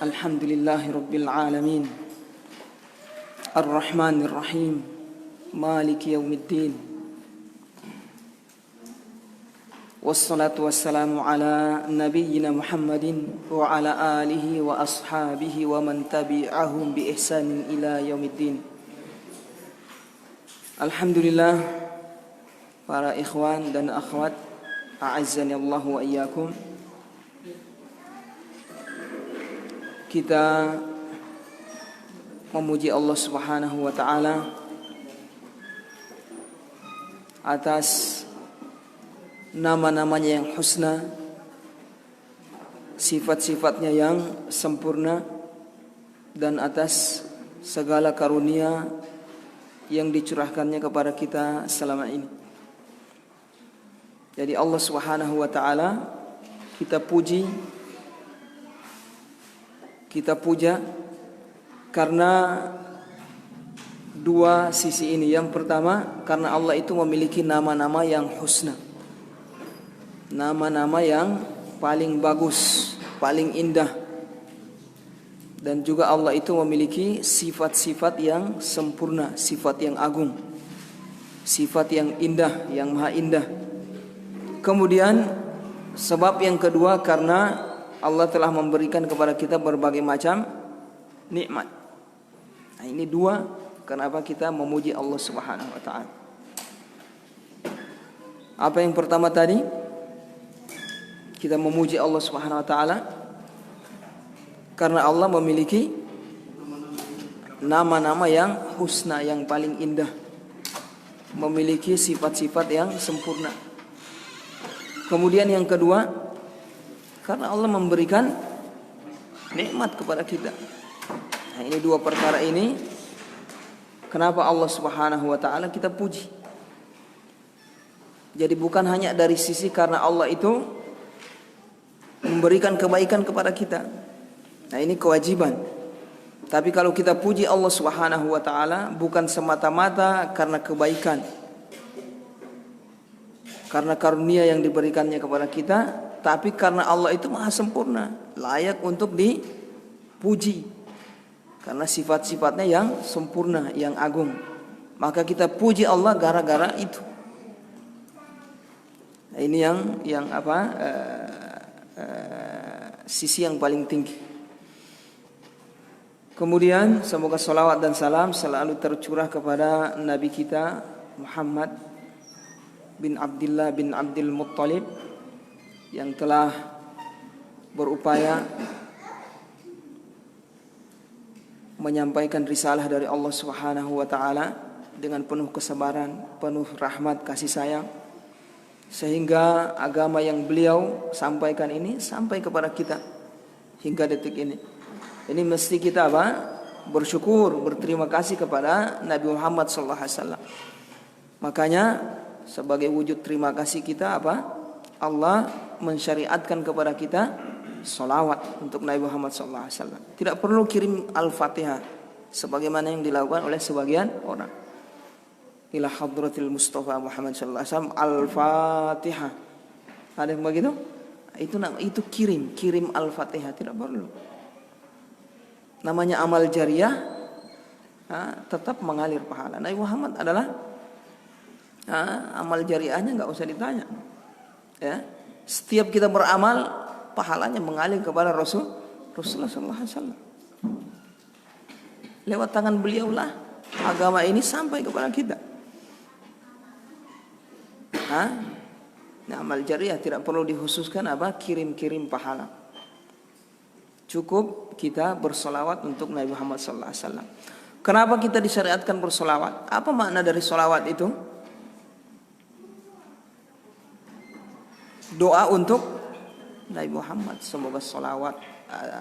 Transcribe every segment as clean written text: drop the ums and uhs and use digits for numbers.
Alhamdulillahi Rabbil Alamin Ar-Rahmanir Rahim Maliki Yawmiddin Wassalatu wassalamu ala nabiyyina Muhammadin wa ala alihi wa ashabihi wa man tabi'ahum bi ihsanin ila yaumiddin. Alhamdulillah, para ikhwan dan akhwat, a'azzani Allah wa iyyakum. Kita memuji Allah Subhanahu wa taala atas nama-namanya yang husna, sifat-sifatnya yang sempurna, dan atas segala karunia yang dicurahkannya kepada kita selama ini. Jadi Allah Subhanahu wa taala kita puji, kita puja karena dua sisi ini. Yang pertama, karena Allah itu memiliki nama-nama yang husna, nama-nama yang paling bagus, paling indah. Dan juga Allah itu memiliki sifat-sifat yang sempurna, sifat yang agung, sifat yang indah, yang maha indah. Kemudian sebab yang kedua, karena Allah telah memberikan kepada kita berbagai macam nikmat. Nah, ini dua kenapa kita memuji Allah Subhanahu wa taala. Apa yang pertama tadi? Kita memuji Allah Subhanahu wa taala karena Allah memiliki nama-nama yang husna, yang paling indah, memiliki sifat-sifat yang sempurna. Kemudian yang kedua, karena Allah memberikan nikmat kepada kita. Nah, ini dua perkara ini kenapa Allah Subhanahu wa taala kita puji. Jadi bukan hanya dari sisi karena Allah itu memberikan kebaikan kepada kita. Nah, ini kewajiban. Tapi kalau kita puji Allah Subhanahu wa taala bukan semata-mata karena kebaikan, karena karunia yang diberikannya kepada kita, tapi karena Allah itu maha sempurna, layak untuk dipuji karena sifat-sifatnya yang sempurna, yang agung. Maka kita puji Allah gara-gara itu. Nah, ini yang sisi yang paling tinggi. Kemudian semoga salawat dan salam selalu tercurah kepada Nabi kita Muhammad bin Abdullah bin Abdul Muttalib yang telah berupaya menyampaikan risalah dari Allah Subhanahu wa taala dengan penuh kesabaran, penuh rahmat kasih sayang, sehingga agama yang beliau sampaikan ini sampai kepada kita hingga detik ini. Ini mesti kita bersyukur, berterima kasih kepada Nabi Muhammad sallallahu alaihi wasallam. Makanya sebagai wujud terima kasih kita Allah mensyariatkan kepada kita salawat untuk Nabi Muhammad sallallahu alaihi wasallam. Tidak perlu kirim Al-Fatihah sebagaimana yang dilakukan oleh sebagian orang. Ila hadratil Mustafa Muhammad sallallahu alaihi wasallam Al-Fatihah. Ada yang begitu? Itu kirim Al-Fatihah, tidak perlu. Namanya amal jariah, tetap mengalir pahala. Nabi Muhammad adalah amal jariahnya nggak usah ditanya. Ya, setiap kita beramal pahalanya mengalir kepada Rasulullah sallallahu alaihi wasallam. Lewat tangan beliaulah agama ini sampai kepada kita. Nah, amal jariah tidak perlu dikhususkan kirim pahala. Cukup kita bersolawat untuk Nabi Muhammad sallallahu alaihi wasallam. Kenapa kita disyariatkan bersolawat? Apa makna dari solawat itu? Doa untuk Nabi Muhammad. Semoga solawat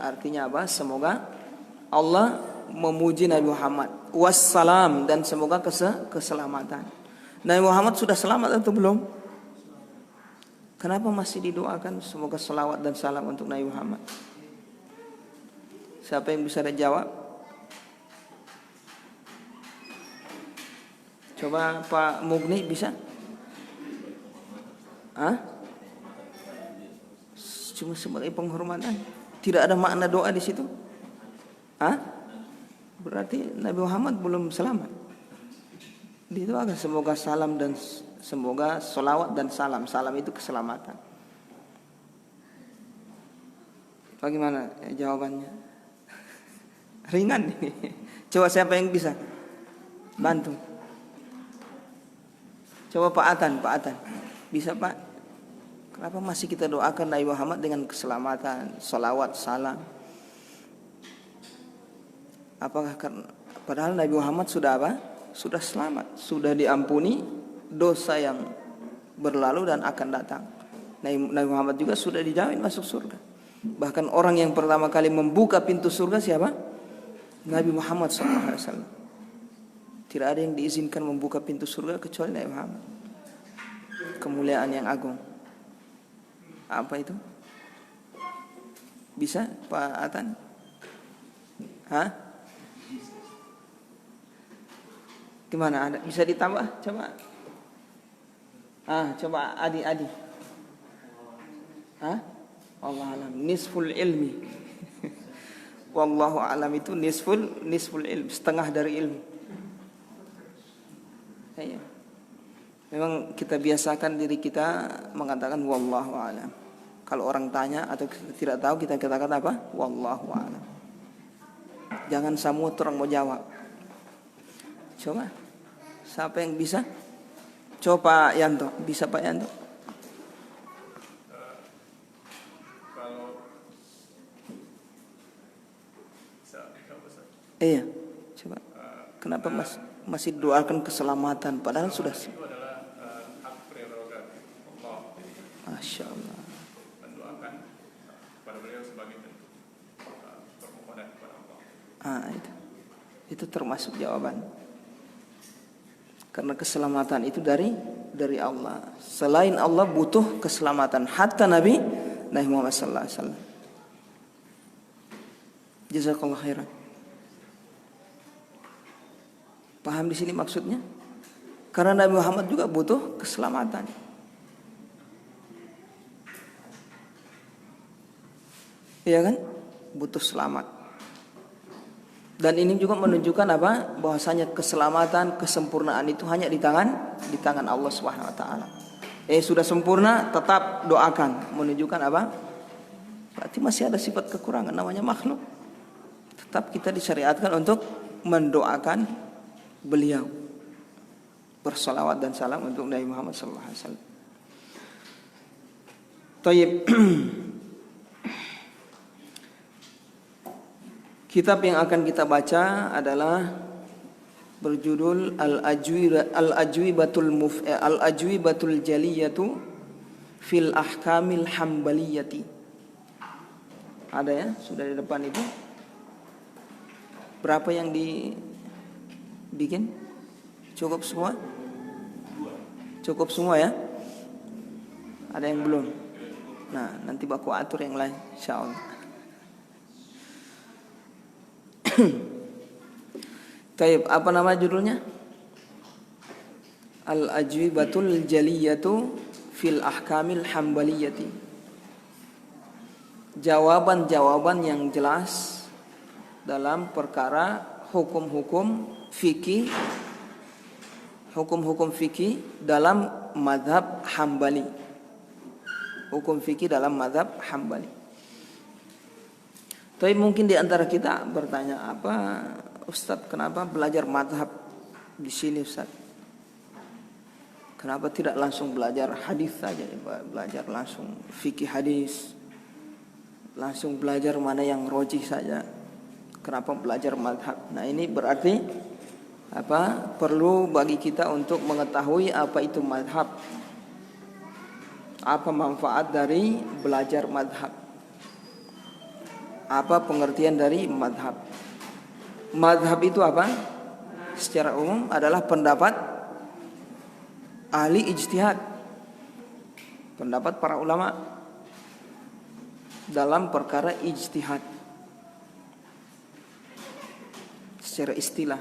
artinya apa? Semoga Allah memuji Nabi Muhammad. Wassalam, dan semoga keselamatan. Nabi Muhammad sudah selamat atau belum? Kenapa masih didoakan semoga solawat dan salam untuk Nabi Muhammad? Siapa yang bisa jawab? Coba Pak Mugni bisa? Cuma sebagai penghormatan. Tidak ada makna doa di situ. Hah? Berarti Nabi Muhammad belum selamat. Didoakan semoga salam dan semoga solawat dan salam. Salam itu keselamatan. Bagaimana jawabannya? Ringan ini. Coba siapa yang bisa bantu? Coba Pak Atan. Bisa Pak? Kenapa masih kita doakan Nabi Muhammad dengan keselamatan, solawat, salam? Apakah karena padahal Nabi Muhammad sudah apa? Sudah selamat, sudah diampuni dosa yang berlalu dan akan datang. Nabi Muhammad juga sudah dijamin masuk surga. Bahkan orang yang pertama kali membuka pintu surga siapa? Nabi Muhammad SAW. Tidak ada yang diizinkan membuka pintu surga kecuali Nabi Muhammad. Kemuliaan yang agung. Apa itu? Bisa Pak Atan? Hah? Gimana? Ada bisa ditambah? Coba. Coba Adi. Hah? Allah alam. Nisful ilmi. Wallahu alam itu nisful ilmi, setengah dari ilmu. Ya. Memang kita biasakan diri kita mengatakan wallahu alam. Kalau orang tanya atau kita tidak tahu, kita katakan apa? Wallahu alam. Jangan semua orang mau jawab. Coba. Siapa yang bisa? Coba Pak Yanto. Bisa Pak Yanto? Iya. Coba. Kenapa masih doakan keselamatan padahal sudah? Itu adalah hak prerogatif Allah. Masya Allah. Mendoakan kepada beliau sebagai bentuk permohonan kepada Allah. Itu termasuk jawaban. Karena keselamatan itu dari Allah. Selain Allah butuh keselamatan. Hatta Nabi Muhammad sallallahu alaihi wasallam. Jazakallah khairan. Paham di sini maksudnya? Karena Nabi Muhammad juga butuh keselamatan. Iya kan? Butuh selamat. Dan ini juga menunjukkan apa? Bahwasanya keselamatan, kesempurnaan itu hanya di tangan Allah Subhanahu wa taala. Sudah sempurna, tetap doakan. Menunjukkan apa? Berarti masih ada sifat kekurangan, namanya makhluk. Tetap kita disyariatkan untuk mendoakan beliau. Bersalawat dan salam untuk Nabi Muhammad sallallahu alaihi wasallam. Tayyib. Kitab yang akan kita baca adalah berjudul Al-Ajwibatul Jaliyatu fil Ahkamil Hambaliyati. Ada ya, sudah di depan itu. Berapa yang dibikin? Cukup semua? Cukup semua ya? Ada yang belum? Nah, nanti baku atur yang lain, insyaallah. Taib, apa nama judulnya? Al-Ajwibatul Jaliyatu fil Ahkamil Hambaliyati. Jawaban-jawaban yang jelas dalam perkara hukum-hukum fikih dalam mazhab Hambali. Hukum fikih dalam mazhab Hambali. Tapi mungkin di antara kita bertanya, apa Ustadz, kenapa belajar mazhab di sini Ustadz? Kenapa tidak langsung belajar hadis saja, belajar langsung fikih hadis, langsung belajar mana yang rojih saja? Kenapa belajar mazhab? Nah, ini berarti apa? Perlu bagi kita untuk mengetahui apa itu mazhab. Apa manfaat dari belajar mazhab? Apa pengertian dari mazhab? Mazhab itu apa? Secara umum adalah pendapat ahli ijtihad, pendapat para ulama dalam perkara ijtihad. Secara istilah,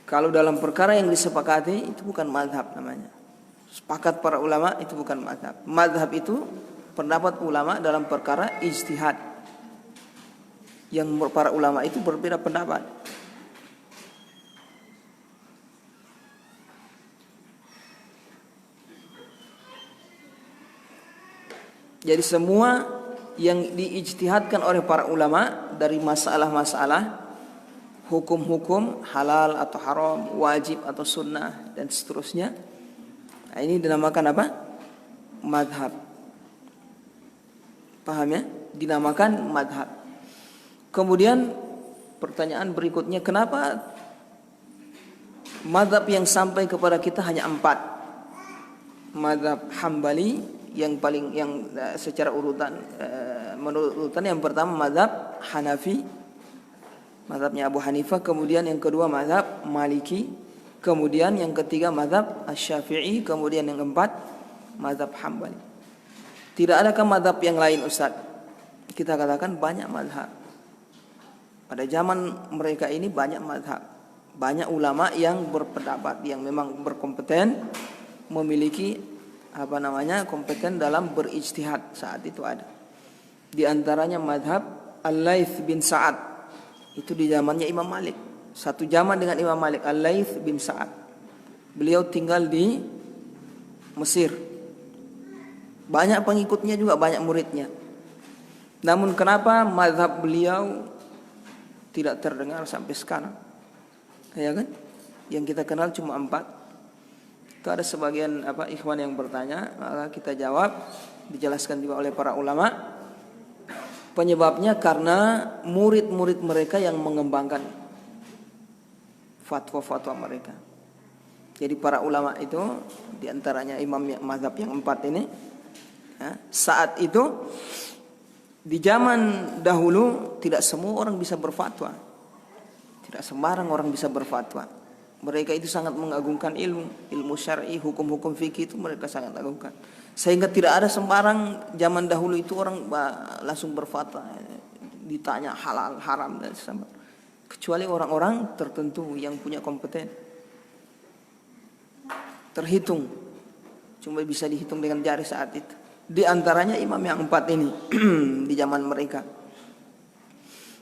kalau dalam perkara yang disepakati itu bukan mazhab namanya. Sepakat para ulama itu bukan mazhab. Mazhab itu pendapat ulama dalam perkara ijtihad yang para ulama itu berbeda pendapat. Jadi semua yang diijtihadkan oleh para ulama dari masalah-masalah hukum-hukum halal atau haram, wajib atau sunnah dan seterusnya, nah, ini dinamakan apa? Madhab. Paham ya? Dinamakan madhab. Kemudian pertanyaan berikutnya, kenapa madhab yang sampai kepada kita hanya 4? Madhab Hambali yang paling secara urutan, menurut urutan yang pertama madhab Hanafi, madhabnya Abu Hanifah, kemudian yang kedua madhab Maliki, kemudian yang ketiga madhab Asy-Syafi'i, kemudian yang keempat madhab Hambali. Tidak adakah madhab yang lain, Ustaz? Kita katakan banyak madhab. Pada zaman mereka ini banyak madhab, banyak ulama yang berpendapat, yang memang berkompeten, memiliki kompeten dalam berijtihad saat itu ada. Di antaranya madhab Al-Laits bin Sa'ad, itu di zamannya Imam Malik. Satu zaman dengan Imam Malik, Al-Laits bin Sa'ad. Beliau tinggal di Mesir. Banyak pengikutnya juga, banyak muridnya. Namun kenapa madhab beliau tidak terdengar sampai sekarang? Ya kan? Yang kita kenal cuma 4. Itu ada sebagian ikhwan yang bertanya, maka kita jawab, dijelaskan juga oleh para ulama. Penyebabnya karena murid-murid mereka yang mengembangkan fatwa-fatwa mereka. Jadi para ulama itu, diantaranya imam mazhab yang 4 ini, ya, saat itu di zaman dahulu tidak semua orang bisa berfatwa, tidak sembarang orang bisa berfatwa. Mereka itu sangat mengagungkan ilmu syar'i, hukum-hukum fikih itu mereka sangat agungkan. Sehingga tidak ada sembarang zaman dahulu itu orang langsung berfatwa, ditanya halal, haram dan sebagainya. Kecuali orang-orang tertentu yang punya kompeten. Terhitung, cuma bisa dihitung dengan jari saat itu. Di antaranya imam yang 4 ini di zaman mereka.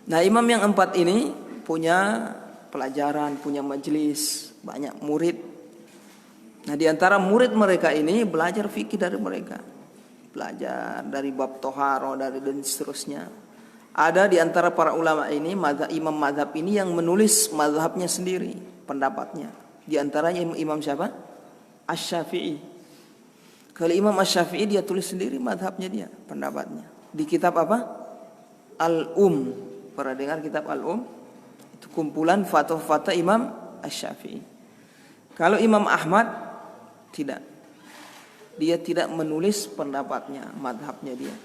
Nah, imam yang 4 ini punya pelajaran, punya majelis, banyak murid. Nah, di antara murid mereka ini belajar fikih dari mereka. Belajar dari bab toharo, dari dan seterusnya. Ada di antara para ulama ini, imam mazhab ini yang menulis mazhabnya sendiri, pendapatnya. Di antaranya imam siapa? Asy-Syafi'i. Kalau Imam Asy-Syafi'i dia tulis sendiri mazhabnya dia, pendapatnya. Di kitab apa? Al-Um. Pernah dengar kitab Al-Um? Itu kumpulan fatwa-fatwa Imam Asy-Syafi'i. Kalau Imam Ahmad tidak. Dia tidak menulis pendapatnya, madhabnya dia.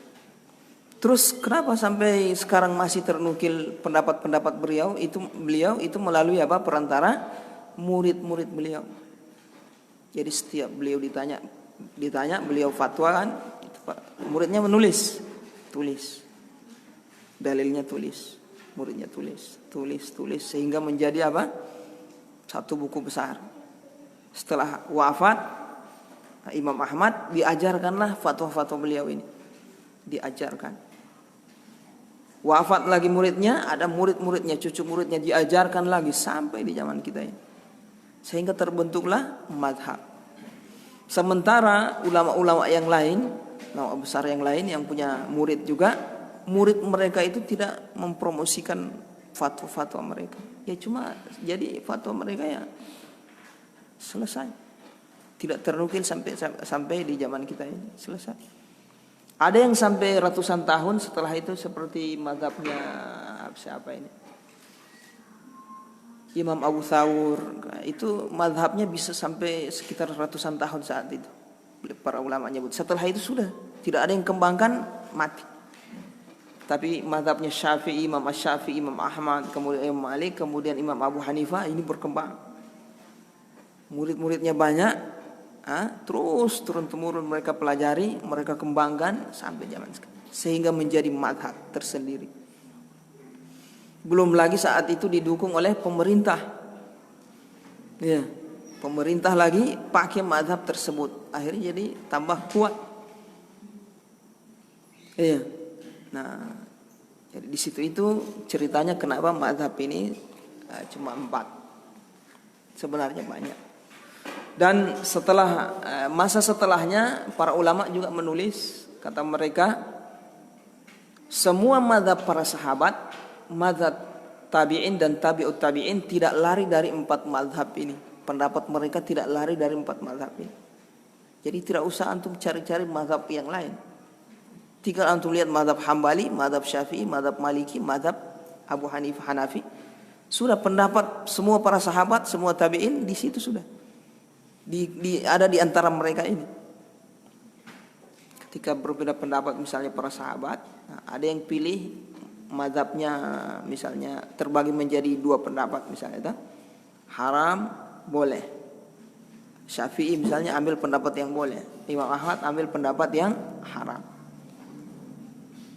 Terus kenapa sampai sekarang masih ternukil pendapat-pendapat beliau itu melalui perantara murid-murid beliau. Jadi setiap beliau ditanya beliau fatwa kan, muridnya tulis. Dalilnya tulis. Muridnya tulis sehingga menjadi satu buku besar. Setelah wafat Imam Ahmad, diajarkanlah fatwa-fatwa beliau ini, diajarkan. Wafat lagi muridnya, ada murid-muridnya, cucu muridnya diajarkan lagi sampai di zaman kita ini. Sehingga terbentuklah madhab. Sementara ulama-ulama yang lain, ulama besar yang lain yang punya murid juga, murid mereka itu tidak mempromosikan fatwa-fatwa mereka. Ya cuma jadi fatwa mereka ya selesai. Tidak ternukil sampai di zaman kita ini, selesai. Ada yang sampai ratusan tahun setelah itu seperti mazhabnya siapa ini? Imam Abu Thawr, itu mazhabnya bisa sampai sekitar ratusan tahun saat itu. Para ulama nyebut. Setelah itu sudah tidak ada yang kembangkan, mati. Tapi mazhabnya Syafi'i, Imam Asy-Syafi'i, Imam Ahmad, kemudian Imam Malik, kemudian Imam Abu Hanifah ini berkembang. Murid-muridnya banyak, terus turun-temurun mereka pelajari, mereka kembangkan sampai zaman sekarang. Sehingga menjadi mazhab tersendiri. Belum lagi saat itu didukung oleh pemerintah. Ya, pemerintah lagi pakai mazhab tersebut. Akhirnya jadi tambah kuat. Iya. Nah, Jadi di situ itu ceritanya kenapa mazhab ini cuma 4. Sebenarnya banyak. Dan setelah masa setelahnya para ulama juga menulis, kata mereka semua mazhab para sahabat, mazhab tabi'in dan tabi'ut tabi'in tidak lari dari 4 mazhab ini. Pendapat mereka tidak lari dari 4 mazhab ini. Jadi tidak usah antum cari-cari mazhab yang lain. Tinggal antum lihat mazhab Hambali, mazhab Syafi'i, mazhab Maliki, mazhab Abu Hanifah, Hanafi. Sudah pendapat semua para sahabat, semua tabi'in di situ sudah. Ada di antara mereka ini. Ketika berbeda pendapat misalnya para sahabat, ada yang pilih mazhabnya misalnya terbagi menjadi 2 pendapat misalnya, haram boleh. Syafi'i misalnya ambil pendapat yang boleh, Imam Ahmad ambil pendapat yang haram.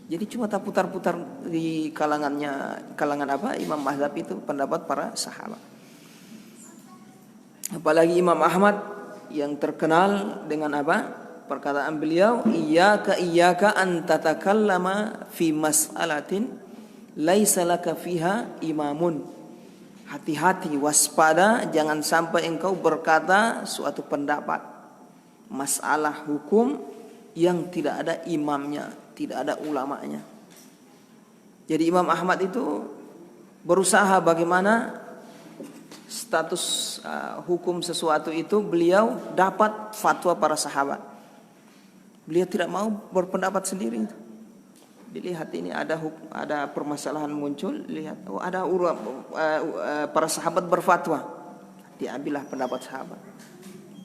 Jadi cuma tak putar-putar di kalangan Imam mazhab itu pendapat para sahabat. Apalagi Imam Ahmad yang terkenal dengan perkataan beliau, iyyaka an tatakallama fi mas'alatin laisa laka fiha imamun. Hati-hati, waspada, jangan sampai engkau berkata suatu pendapat masalah hukum yang tidak ada imamnya, tidak ada ulamanya. Jadi Imam Ahmad itu berusaha bagaimana status hukum sesuatu itu beliau dapat fatwa para sahabat. Beliau tidak mau berpendapat sendiri. Dilihat ini ada permasalahan muncul, lihat ada para sahabat berfatwa, diambillah pendapat sahabat.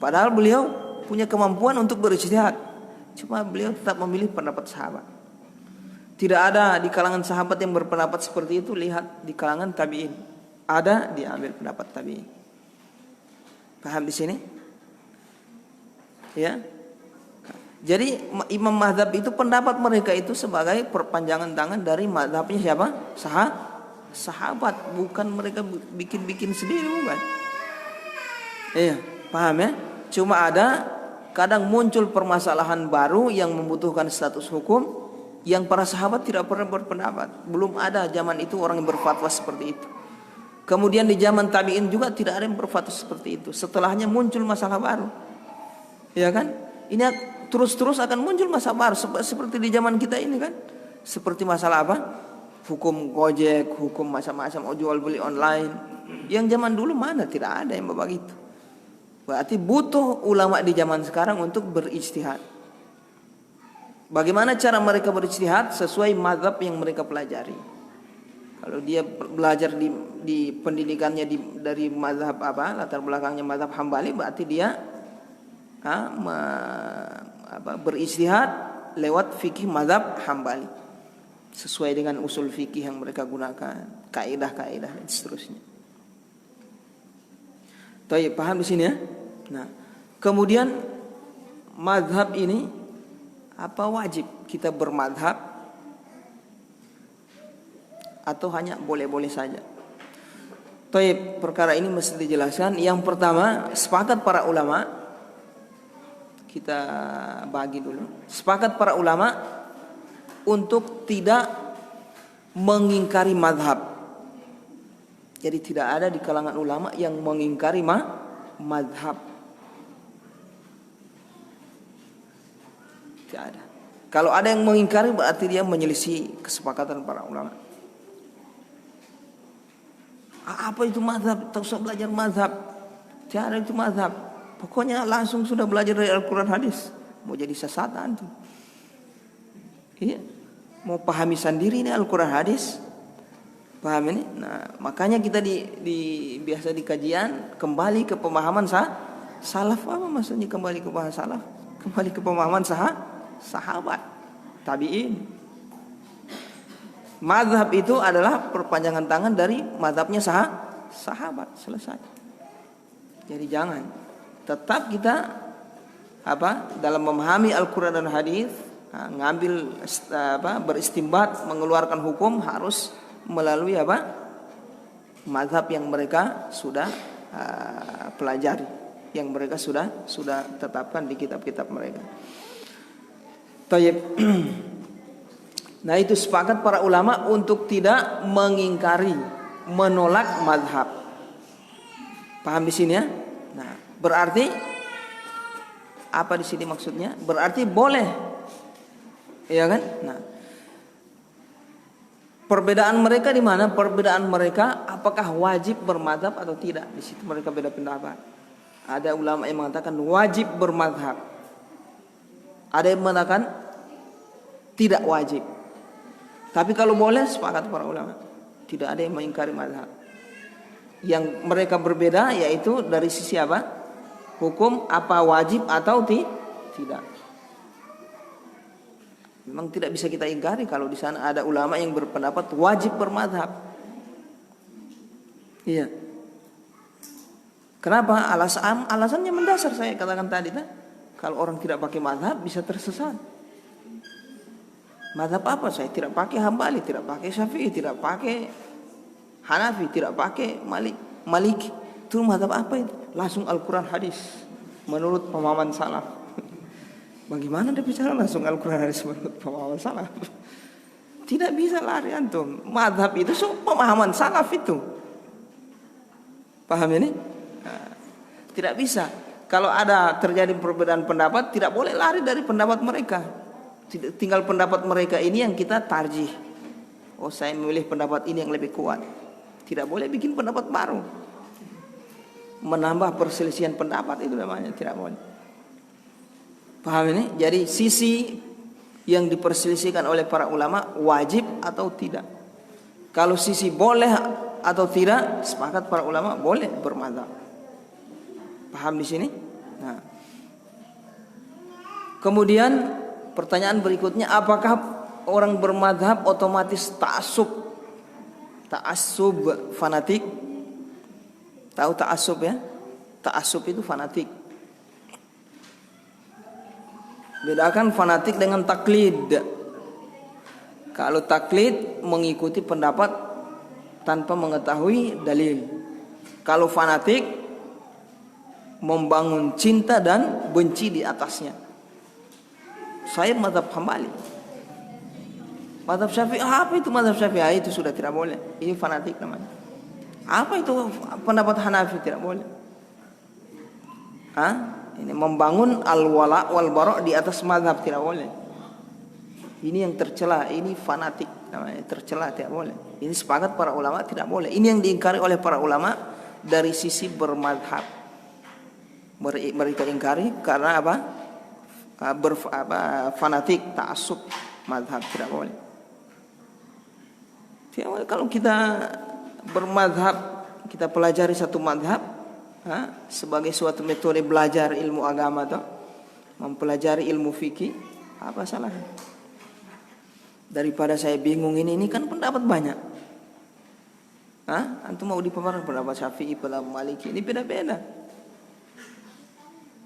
Padahal beliau punya kemampuan untuk berijtihad, cuma beliau tetap memilih pendapat sahabat. Tidak ada di kalangan sahabat yang berpendapat seperti itu, lihat di kalangan tabi'in. Ada, diambil pendapat tabi'in. Paham di sini? Ya. Jadi imam mazhab itu pendapat mereka itu sebagai perpanjangan tangan dari mazhabnya siapa? Sahabat, bukan mereka bikin-bikin sendiri, bukan. Iya, paham ya? Cuma ada kadang muncul permasalahan baru yang membutuhkan status hukum yang para sahabat tidak pernah berpendapat. Belum ada zaman itu orang yang berfatwa seperti itu. Kemudian di zaman tabi'in juga tidak ada yang berfatwa seperti itu. Setelahnya muncul masalah baru. Ya kan? Ini terus-terus akan muncul masalah baru seperti di zaman kita ini kan. Seperti masalah hukum Gojek, hukum macam-macam jual beli online. Yang zaman dulu mana tidak ada yang begitu. Berarti butuh ulama di zaman sekarang untuk berijtihad. Bagaimana cara mereka berijtihad? Sesuai mazhab yang mereka pelajari. Kalau dia belajar di pendidikannya dari mazhab latar belakangnya mazhab Hambali, berarti dia berijtihad lewat fikih mazhab Hambali sesuai dengan usul fikih yang mereka gunakan, kaidah-kaidah dan seterusnya. Baik, paham di sini ya? Nah, kemudian mazhab ini apa wajib kita bermadhab atau hanya boleh-boleh saja? Baik, perkara ini mesti dijelaskan. Yang pertama, sepakat para ulama, kita bagi dulu. Sepakat para ulama untuk tidak mengingkari mazhab. Jadi tidak ada di kalangan ulama yang mengingkari mazhab. Tidak ada. Kalau ada yang mengingkari berarti dia menyelisih kesepakatan para ulama. Apa itu mazhab? Tak usah belajar mazhab. Cara itu mazhab. Pokoknya langsung sudah belajar dari Al-Quran hadis. Mau jadi sesatan tuh. Iya. Mau pahami sendiri ini Al-Quran hadis. Paham ini? Nah, makanya kita biasa di kajian kembali ke pemahaman salaf. Apa maksudnya kembali ke pemahaman salaf? Kembali ke pemahaman sahabat, tabi'in. Mazhab itu adalah perpanjangan tangan dari mazhabnya sahabat. Selesai. Jadi jangan. Tetap kita dalam memahami Al-Quran dan hadis, ngambil beristimbat, mengeluarkan hukum harus melalui mazhab yang mereka sudah pelajari, yang mereka sudah tetapkan di kitab-kitab mereka. Tayyib. Nah, itu sepakat para ulama untuk tidak mengingkari, menolak mazhab. Paham di sini ya? Nah, berarti apa di sini maksudnya? Berarti boleh, ya kan? Nah, perbedaan mereka di mana? Perbedaan mereka apakah wajib bermadzhab atau tidak? Di situ mereka beda pendapat. Ada ulama yang mengatakan wajib bermadzhab. Ada yang mengatakan tidak wajib. Tapi kalau boleh, sepakat para ulama. Tidak ada yang mengingkari mazhab. Yang mereka berbeda yaitu dari sisi apa? Hukum, apa wajib atau tidak. Memang tidak bisa kita ingkari kalau di sana ada ulama yang berpendapat wajib bermadzhab. Iya. Kenapa? Alasannya mendasar, saya katakan tadi. Kalau orang tidak pakai mazhab bisa tersesat. Mazhab apa? Saya tidak pakai Hambali, tidak pakai Syafi'i, tidak pakai Hanafi, tidak pakai Maliki. Itu mazhab apa itu? Langsung Al-Quran hadis menurut pemahaman salaf. Bagaimana dia bicara langsung Al-Quran hadis menurut pemahaman salaf? Tidak bisa lari antum. Mazhab itu pemahaman salaf itu. Paham ini? Nah, tidak bisa. Kalau ada terjadi perbedaan pendapat, tidak boleh lari dari pendapat mereka. Tinggal pendapat mereka ini yang kita tarjih. Oh, saya memilih pendapat ini yang lebih kuat. Tidak boleh bikin pendapat baru. Menambah perselisihan pendapat itu namanya, tidak boleh. Paham ini? Jadi sisi yang diperselisihkan oleh para ulama wajib atau tidak. Kalau sisi boleh atau tidak, sepakat para ulama boleh bermadzhab. Paham di sini? Nah. Kemudian pertanyaan berikutnya, apakah orang bermadzhab otomatis ta'assub? Ta'assub fanatik. Tahu ta'assub ya? Ta'assub itu fanatik. Bedakan fanatik dengan taklid. Kalau taklid mengikuti pendapat tanpa mengetahui dalil. Kalau fanatik membangun cinta dan benci di atasnya. Saya mazhab Hambali. Mazhab Syafi'i, apa itu mazhab Syafi'i? Itu sudah tidak boleh. Ini fanatik namanya. Apa itu pendapat Hanafi? Tidak boleh. Ini membangun al-wala wal bara' di atas mazhab, tidak boleh. Ini yang tercela, ini fanatik namanya, tercela, tidak boleh. Ini sepakat para ulama tidak boleh. Ini yang diingkari oleh para ulama dari sisi bermazhab. Mereka ingkari karena apa? Fanatik, ta'assub mazhab, tidak boleh. Tidak boleh. Kalau kita bermazhab, kita pelajari satu mazhab sebagai suatu metode belajar ilmu agama atau mempelajari ilmu fikih, apa salahnya? Daripada saya bingung ini kan pendapat banyak. Antum mau dipaparkan pendapat Syafi'i, pendapat Maliki, ini beda-beda.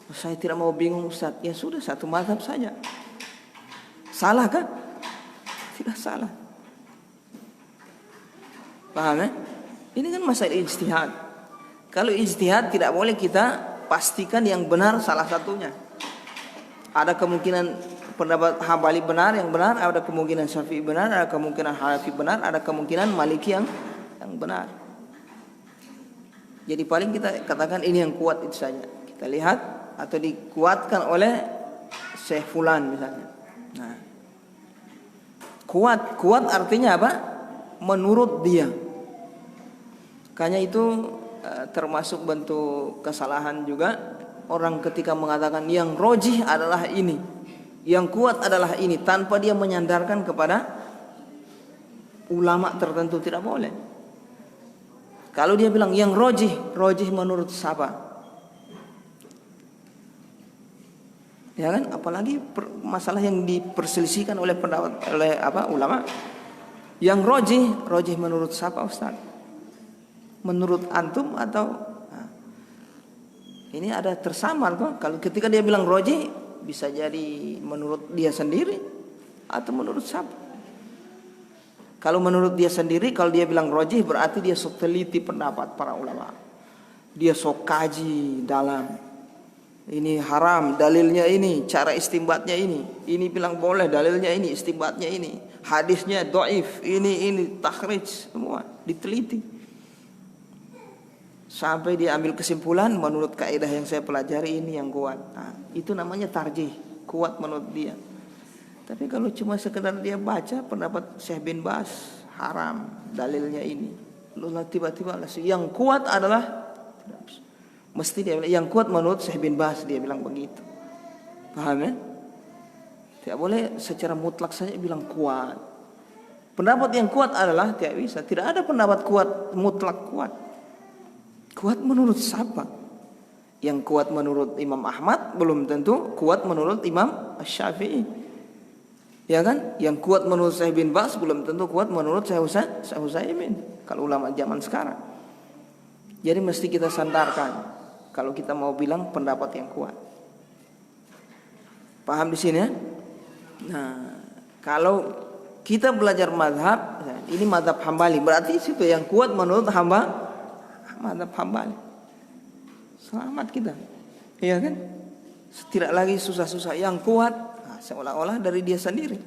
Saya tidak mau bingung Ustaz. Ya sudah, satu mazhab saja. Salah kan? Tidak salah. Paham ya? Ini kan masalah ijtihad. Kalau ijtihad tidak boleh kita pastikan yang benar salah satunya. Ada kemungkinan pendapat Hambali benar, yang benar, ada kemungkinan Syafi'i benar, ada kemungkinan Hanafi benar, ada kemungkinan Maliki yang benar. Jadi paling kita katakan ini yang kuat itu saja. Kita lihat atau dikuatkan oleh Syekh Fulan misalnya. Nah, kuat artinya apa? Menurut dia. Makanya itu termasuk bentuk kesalahan juga orang ketika mengatakan yang rojih adalah ini, yang kuat adalah ini, tanpa dia menyandarkan kepada ulama tertentu, tidak boleh. Kalau dia bilang yang rojih menurut siapa? Ya kan, apalagi masalah yang diperselisihkan oleh pendapat ulama. Yang rojih menurut siapa Ustaz? Menurut antum atau ini ada tersamar kok. Kalau ketika dia bilang rojih, bisa jadi menurut dia sendiri atau menurut siapa? Kalau menurut dia sendiri, kalau dia bilang rojih berarti dia sok teliti pendapat para ulama. Dia sok kaji dalam. Ini haram, dalilnya ini, cara istinbatnya ini. Ini bilang boleh, dalilnya ini, istinbatnya ini. Hadisnya dhaif, ini takhrij, semua diteliti. Sampai dia ambil kesimpulan menurut kaidah yang saya pelajari ini yang kuat. Nah, itu namanya tarjih, kuat menurut dia. Tapi kalau cuma sekedar dia baca pendapat Syekh bin Baz haram, dalilnya ini. Lalu tiba-tiba yang kuat adalah mesti dia bilang, yang kuat menurut Syekh bin Baz, dia bilang begitu. Paham ya? Tidak boleh secara mutlak saja bilang kuat. Pendapat yang kuat adalah tidak bisa. Tidak ada pendapat kuat mutlak kuat. Kuat menurut siapa? Yang kuat menurut Imam Ahmad belum tentu kuat menurut Imam Syafi'i. Ya kan? Yang kuat menurut Syekh bin Baz belum tentu kuat menurut Syekh Utsaimin. Kalau ulama zaman sekarang. Jadi mesti kita sandarkan kalau kita mau bilang pendapat yang kuat. Paham di sini ya? Nah, kalau kita belajar mazhab, ini mazhab Hambali, berarti situ yang kuat menurut mazhab Hambali. Selamat kita. Iya kan? Tidak lagi susah-susah. Yang kuat seolah-olah dari dia sendiri.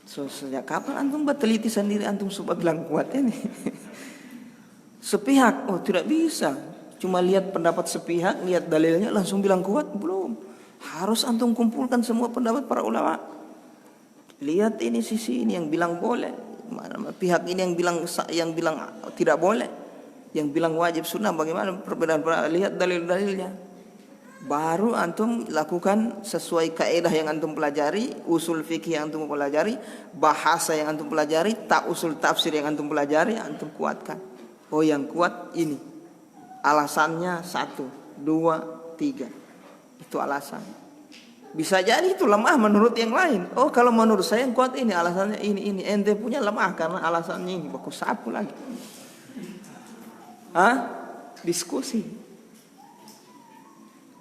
Sejak kapan antum teliti sendiri antum supaya bilang kuat ini? Sepihak, oh tidak bisa. Cuma lihat pendapat sepihak, lihat dalilnya langsung bilang kuat, belum. Harus antum kumpulkan semua pendapat para ulama. Lihat ini sisi ini yang bilang boleh, pihak ini yang bilang tidak boleh, yang bilang wajib sunnah, bagaimana perbedaan. Lihat dalil-dalilnya. Baru antum lakukan sesuai kaidah yang antum pelajari, usul fikih yang antum pelajari, bahasa yang antum pelajari, usul tafsir yang antum pelajari, antum kuatkan. Oh yang kuat ini. Alasannya 1, 2, 3. Itu alasan. Bisa jadi itu lemah menurut yang lain. Oh kalau menurut saya yang kuat ini alasannya ini. Ente punya lemah karena alasannya ini. Baku sapu lagi. Diskusi.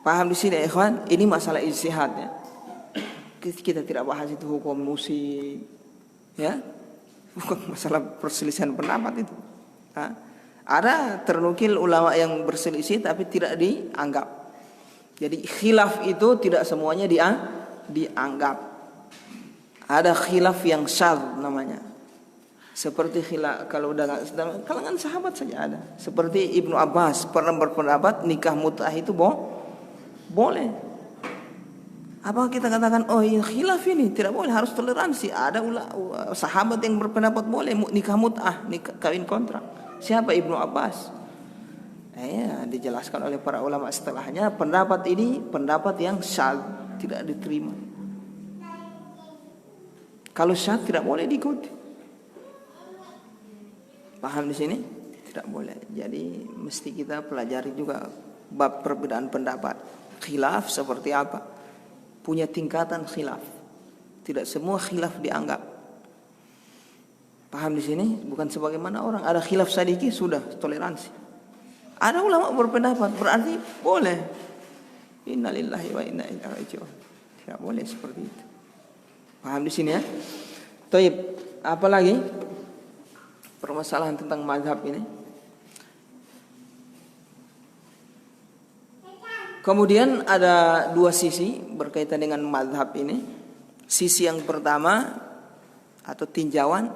Paham di sini ikhwan? Ini masalah ijtihad ya. Kita tidak bahas itu hukum musik. Ya. Bukan masalah perselisihan pendapat itu. Ada ternukil ulama yang berselisih tapi tidak dianggap. Jadi khilaf itu tidak semuanya dianggap. Ada khilaf yang syadz namanya. Seperti khilaf kalau udah kalangan sahabat saja ada. Seperti Ibnu Abbas pernah berpendapat nikah mut'ah itu boleh. Apa kita katakan oh ini khilaf ini tidak boleh, harus toleransi. Ada sahabat yang berpendapat boleh nikah mut'ah, nikah kawin kontrak. Siapa? Ibnu Abbas. Dijelaskan oleh para ulama setelahnya pendapat ini pendapat yang syadz, tidak diterima. Kalau syadz tidak boleh diikuti. Paham di sini? Tidak boleh. Jadi mesti kita pelajari juga bab perbedaan pendapat. Khilaf seperti apa? Punya tingkatan khilaf. Tidak semua khilaf dianggap. Paham di sini? Bukan sebagaimana orang ada khilaf sedikit sudah toleransi. Ada ulama berpendapat berarti boleh. Innalillahi wa inna ilaihi raji'un. Tidak boleh seperti itu. Paham di sini ya? Taib. Apa lagi? Permasalahan tentang mazhab ini. Kemudian ada dua sisi berkaitan dengan mazhab ini. Sisi yang pertama atau tinjauan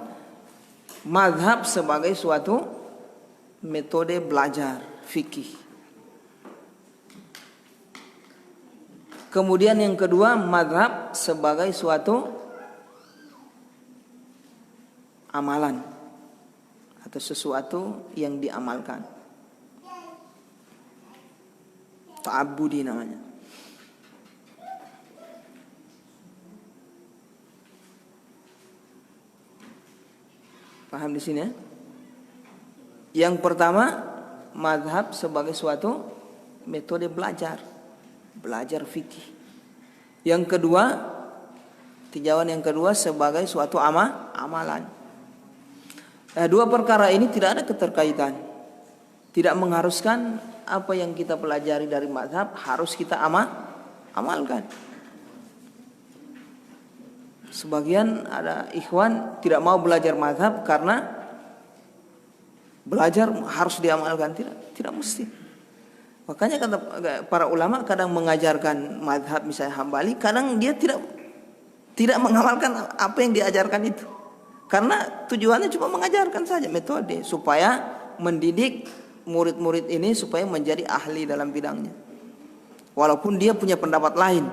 mazhab sebagai suatu metode belajar fikih. Kemudian yang kedua mazhab sebagai suatu amalan atau sesuatu yang diamalkan. Ta'abbudi namanya. Paham di sini ya? Yang pertama, mazhab sebagai suatu metode belajar fikih. Yang kedua, tinjauan yang kedua sebagai suatu amalan. Dua perkara ini tidak ada keterkaitan. Tidak mengharuskan apa yang kita pelajari dari mazhab harus kita amalkan. Sebagian ada ikhwan tidak mau belajar mazhab karena belajar harus diamalkan. Tidak mesti. Makanya kata para ulama kadang mengajarkan mazhab misalnya Hambali, kadang dia tidak mengamalkan apa yang diajarkan itu. Karena tujuannya cuma mengajarkan saja metode supaya mendidik murid-murid ini supaya menjadi ahli dalam bidangnya. Walaupun dia punya pendapat lain.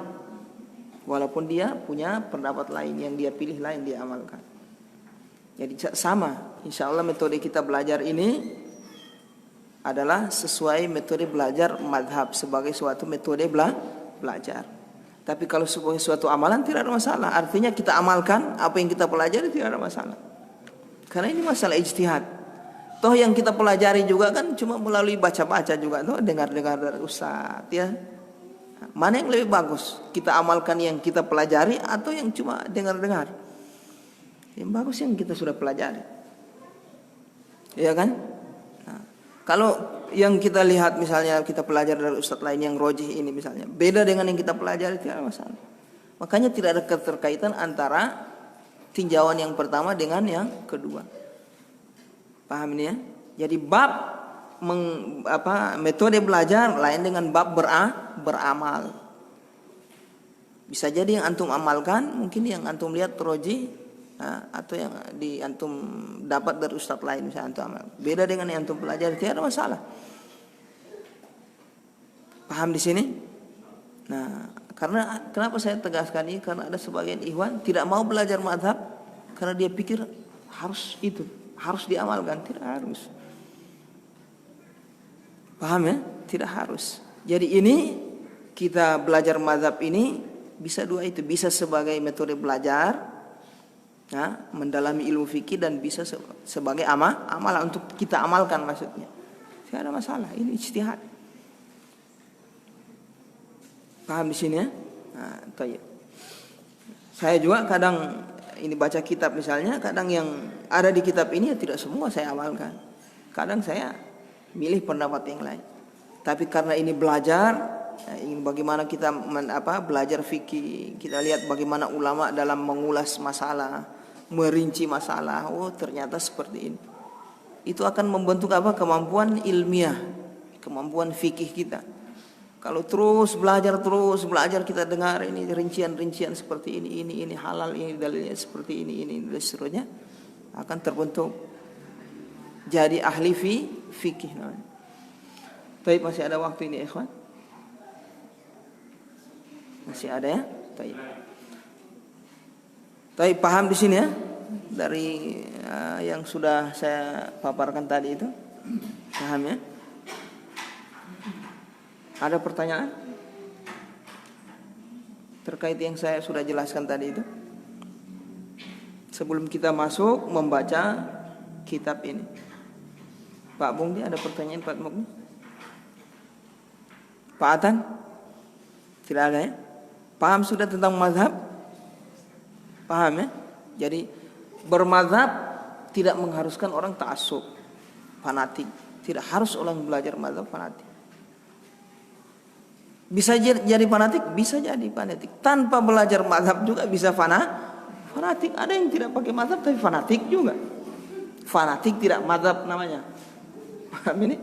Walaupun dia punya pendapat lain yang dia pilih lain dia amalkan. Jadi sama, insya Allah metode kita belajar ini adalah sesuai metode belajar madhab sebagai suatu metode belajar. Tapi kalau sebagai suatu amalan tidak ada masalah. Artinya kita amalkan apa yang kita pelajari tidak ada masalah. Karena ini masalah ijtihad. Toh yang kita pelajari juga kan cuma melalui baca-baca juga, toh dengar-dengar dari ustaz ya. Mana yang lebih bagus? Kita amalkan yang kita pelajari atau yang cuma dengar-dengar? Yang bagus yang kita sudah pelajari. Iya kan? Kalau yang kita lihat misalnya kita pelajari dari ustadz lain yang rojih ini misalnya beda dengan yang kita pelajari, tidak ada masalah. Makanya tidak ada keterkaitan antara tinjauan yang pertama dengan yang kedua. Paham ini ya? Jadi bab metode belajar lain dengan bab beramal. Bisa jadi yang antum amalkan mungkin yang antum lihat rojih, atau yang antum dapat dari ustadz lain misalnya antum amal. Beda dengan yang antum pelajari, tidak ada masalah. Paham di sini? Nah, karena kenapa saya tegaskan ini? Karena ada sebagian ikhwan tidak mau belajar mazhab karena dia pikir harus itu, harus diamalkan, tidak harus. Paham ya? Tidak harus. Jadi ini kita belajar mazhab ini bisa dua itu, bisa sebagai metode belajar, mendalami ilmu fikih, dan bisa sebagai amalan untuk kita amalkan maksudnya. Tidak ada masalah, ini ijtihad. Paham di sini ya? Nah, saya juga kadang ini baca kitab misalnya, kadang yang ada di kitab ini ya tidak semua saya amalkan. Kadang saya milih pendapat yang lain. Tapi karena ini belajar, ingin bagaimana kita belajar fikih, kita lihat bagaimana ulama dalam mengulas masalah, merinci masalah. Oh, ternyata seperti ini. Itu akan membentuk kemampuan ilmiah, kemampuan fikih kita. Kalau terus belajar kita dengar ini rincian-rincian seperti ini halal, ini dalilnya seperti ini dan seterusnya, akan terbentuk jadi ahli fikih namanya. Tapi masih ada waktu ini, ikhwan? Masih ada ya? Tapi paham di sini ya dari yang sudah saya paparkan tadi itu, paham ya? Ada pertanyaan terkait yang saya sudah jelaskan tadi itu? Sebelum kita masuk membaca kitab ini, Pak Bung, ada pertanyaan Pak Bung? Pak Atan? Tidak ada ya? Paham sudah tentang mazhab? Paham ya? Jadi bermazhab tidak mengharuskan orang ta'assub, fanatik. Tidak harus orang belajar mazhab fanatik. Bisa jadi fanatik, bisa jadi fanatik. Tanpa belajar mazhab juga bisa fanatik. Ada yang tidak pakai mazhab tapi fanatik juga. Fanatik tidak mazhab namanya. Paham ini?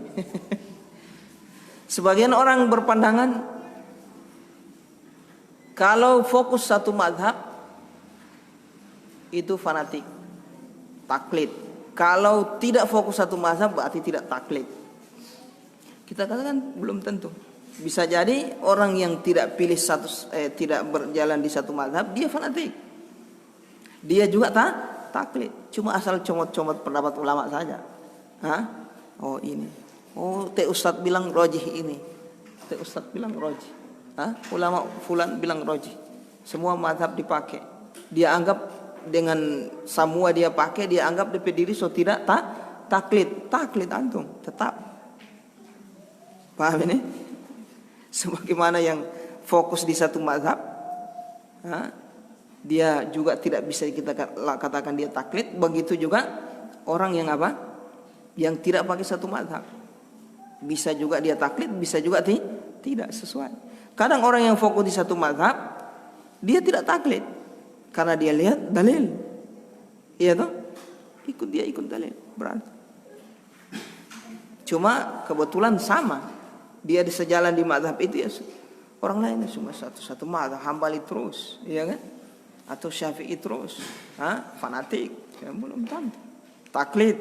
Sebagian orang berpandangan kalau fokus satu mazhab itu fanatik, taklid. Kalau tidak fokus satu mazhab berarti tidak taklid. Kita katakan belum tentu. Bisa jadi orang yang tidak pilih tidak berjalan di satu mazhab dia fanatik. Dia juga taklid. Cuma asal comot-comot pendapat ulama saja. Oh ini. Oh ustadz bilang rojih ini. Ustadz bilang rojih. Ulama fulan bilang rojih. Semua mazhab dipakai. Dia anggap dengan semua dia pakai, dia anggap DP diri tidak taklid. Taklid antum tetap. Paham ini? Sebagaimana yang fokus di satu mazhab, dia juga tidak bisa kita katakan dia taklid. Begitu juga orang yang yang tidak pakai satu mazhab, bisa juga dia taklid, bisa juga tidak sesuai. Kadang orang yang fokus di satu mazhab dia tidak taklid karena dia lihat dalil, iya toh, ikut dalil berarti. Cuma kebetulan sama dia sejalan di mazhab itu, ya orang lain cuma satu mazhab, Hambali terus, ya kan? Atau Syafi'i terus, fanatik, ya belum tentu. Taklid.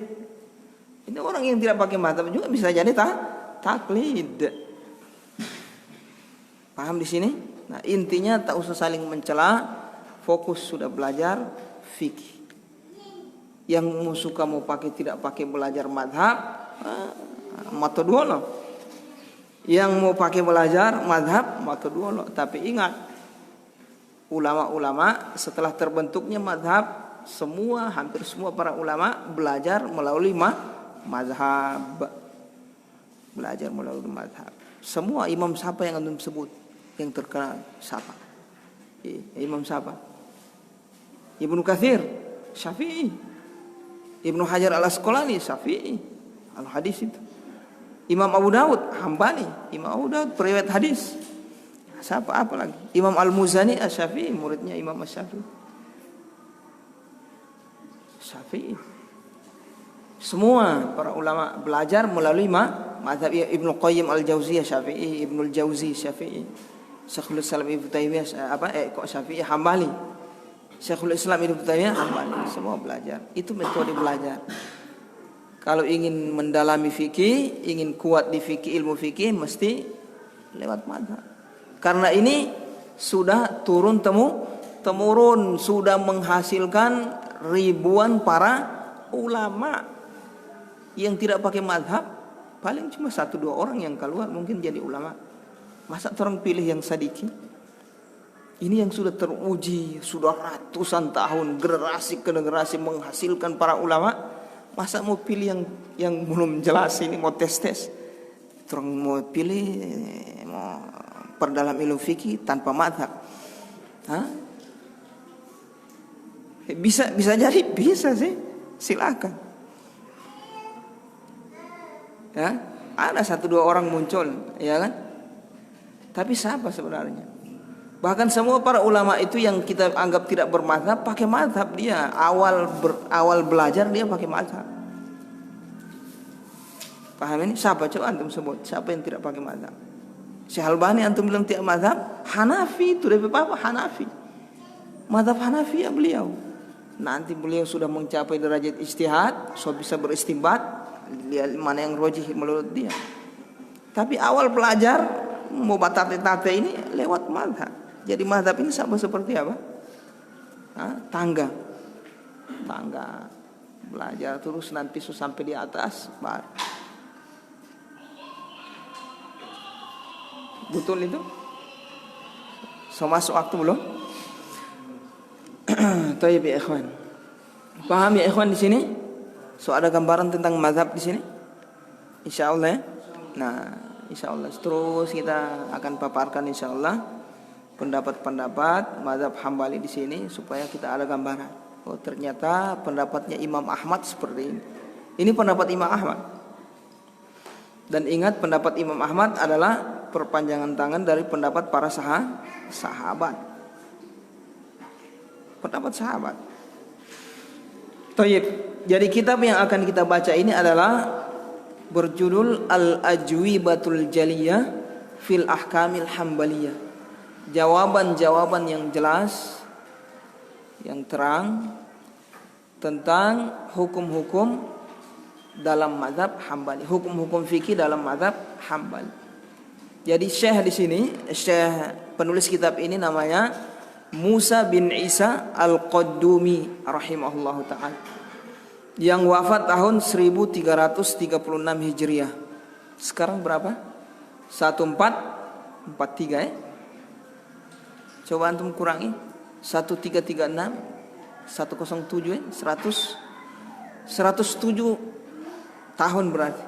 Ini orang yang tidak pakai mazhab juga bisa jadi taklid. Paham di sini? Nah, intinya tak usah saling mencela, fokus sudah belajar fikih. Yang mau pakai tidak pakai belajar mazhab, mata duolo. Yang mau pakai belajar mazhab, mata duolo. Tapi ingat, ulama-ulama setelah terbentuknya mazhab, hampir semua para ulama belajar melalui mazhab. Belajar melalui mazhab. Semua imam siapa yang antum sebut yang terkenal siapa? Imam siapa? Ibnu Katsir, Syafi'i. Ibnu Hajar al-Asqalani, Syafi'i. Al-hadis itu. Imam Abu Dawud, Hambali. Imam Abu Dawud periwayat hadis. Siapa apa lagi? Imam Al-Muzani, Asy-Syafi'i, muridnya Imam Asy-Syafi'i. Syafi'i. Semua para ulama belajar melalui mazhab. Ibnu Qayyim al-Jauziyah Syafi'i, Ibnu al-Jauzi Syafi'i. Syekhul Islam Ibnu Taimiyah Syafi'i, Hambali. Syekhul Islam Ibnu Taimiyah Hambali. Semua belajar. Itu metode belajar. Kalau ingin mendalami fikih, ingin kuat di fikih, ilmu fikih, mesti lewat mazhab. Karena ini sudah turun temurun, sudah menghasilkan ribuan para ulama yang tidak pakai mazhab. Paling cuma 1-2 orang yang keluar mungkin jadi ulama. Masa orang pilih yang sedikit? Ini yang sudah teruji, sudah ratusan tahun, generasi ke generasi menghasilkan para ulama. Masa mau pilih yang belum jelas ini, mau tes? Orang mau pilih, mau perdalam ilmu fikih tanpa mazhab. Bisa jadi, bisa sih, silakan. Ya, ada 1-2 orang muncul, ya kan? Tapi siapa sebenarnya? Bahkan semua para ulama itu yang kita anggap tidak bermazhab, pakai mazhab dia. Awal belajar dia pakai mazhab. Paham ini? Siapa coba antum sebut? Siapa yang tidak pakai mazhab? Syekh Albani antum bilang tidak mazhab? Hanafi itu dari apa? Hanafi. Mazhab Hanafi ya beliau. Nanti beliau sudah mencapai derajat ijtihad, so bisa beristimbat, lihat mana yang rajih menurut dia. Tapi awal belajar mau batate-tate ini lewat mazhab. Jadi mazhab ini sama seperti apa? Tangga. Belajar terus nanti sampai di atas baru. Betul itu? So masuk waktu belum? Tayyib ya ikhwan. Paham ya ikhwan di sini? So ada gambaran tentang mazhab di sini? Insyaallah ya. Nah, insyaallah terus kita akan paparkan insyaallah pendapat-pendapat mazhab Hambali di sini supaya kita ada gambaran. Oh, ternyata pendapatnya Imam Ahmad seperti ini. Ini pendapat Imam Ahmad. Dan ingat pendapat Imam Ahmad adalah perpanjangan tangan dari pendapat para sahabat. Pendapat sahabat. Tayyib. Jadi kitab yang akan kita baca ini adalah berjudul Al-Ajwibatul Jaliyah fil Ahkamil Hambaliyah. Jawaban-jawaban yang jelas, yang terang tentang hukum-hukum dalam mazhab Hambali, hukum-hukum fikih dalam mazhab Hambali. Jadi syekh di sini, syekh penulis kitab ini namanya Musa bin Isa Al-Qaddumi rahimahullahu ta'ala, yang wafat tahun 1336 Hijriah. Sekarang berapa? 1443 ya. Coba antum kurangi 1336 107 ya, 107 tahun berarti.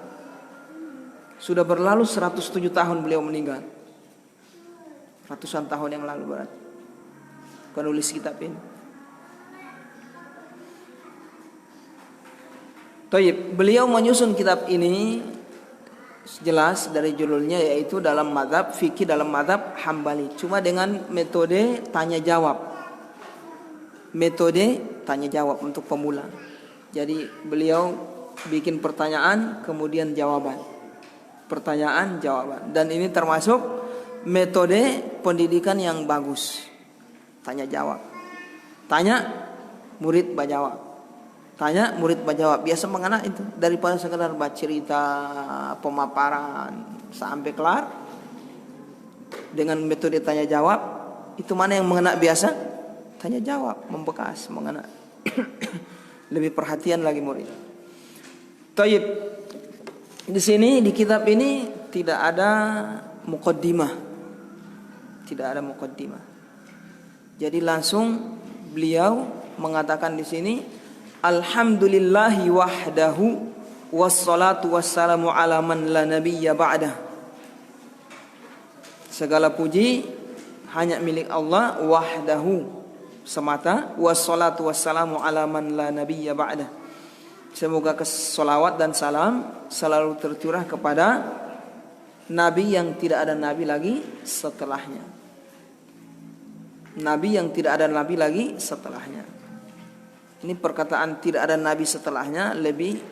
Sudah berlalu 107 tahun beliau meninggal. Ratusan tahun yang lalu berarti penulis kitab ini. Tayyib, beliau menyusun kitab ini jelas dari judulnya, yaitu dalam mazhab fikih dalam mazhab Hambali, cuma dengan metode tanya jawab. Metode tanya jawab untuk pemula. Jadi beliau bikin pertanyaan kemudian jawaban. pertanyaan jawaban. Dan ini termasuk metode pendidikan yang bagus. Tanya jawab. Tanya, murid bajawab. Tanya, murid bajawab. Biasa mengena itu daripada sekedar baca cerita pemaparan sampai kelar. Dengan metode tanya jawab, itu mana yang mengena biasa? Tanya jawab, membekas, mengena. Lebih perhatian lagi murid. Taib. Di sini di kitab ini tidak ada muqaddimah. Tidak ada muqaddimah. Jadi langsung beliau mengatakan di sini, alhamdulillahi wahdahu wassalatu wassalamu ala man la nabiyya ba'dah. Segala puji hanya milik Allah wahdahu semata, wassalatu wassalamu ala man la nabiyya ba'dah. Semoga kesolawat dan salam selalu tercurah kepada nabi yang tidak ada nabi lagi setelahnya. Nabi yang tidak ada nabi lagi setelahnya. Ini perkataan tidak ada nabi setelahnya lebih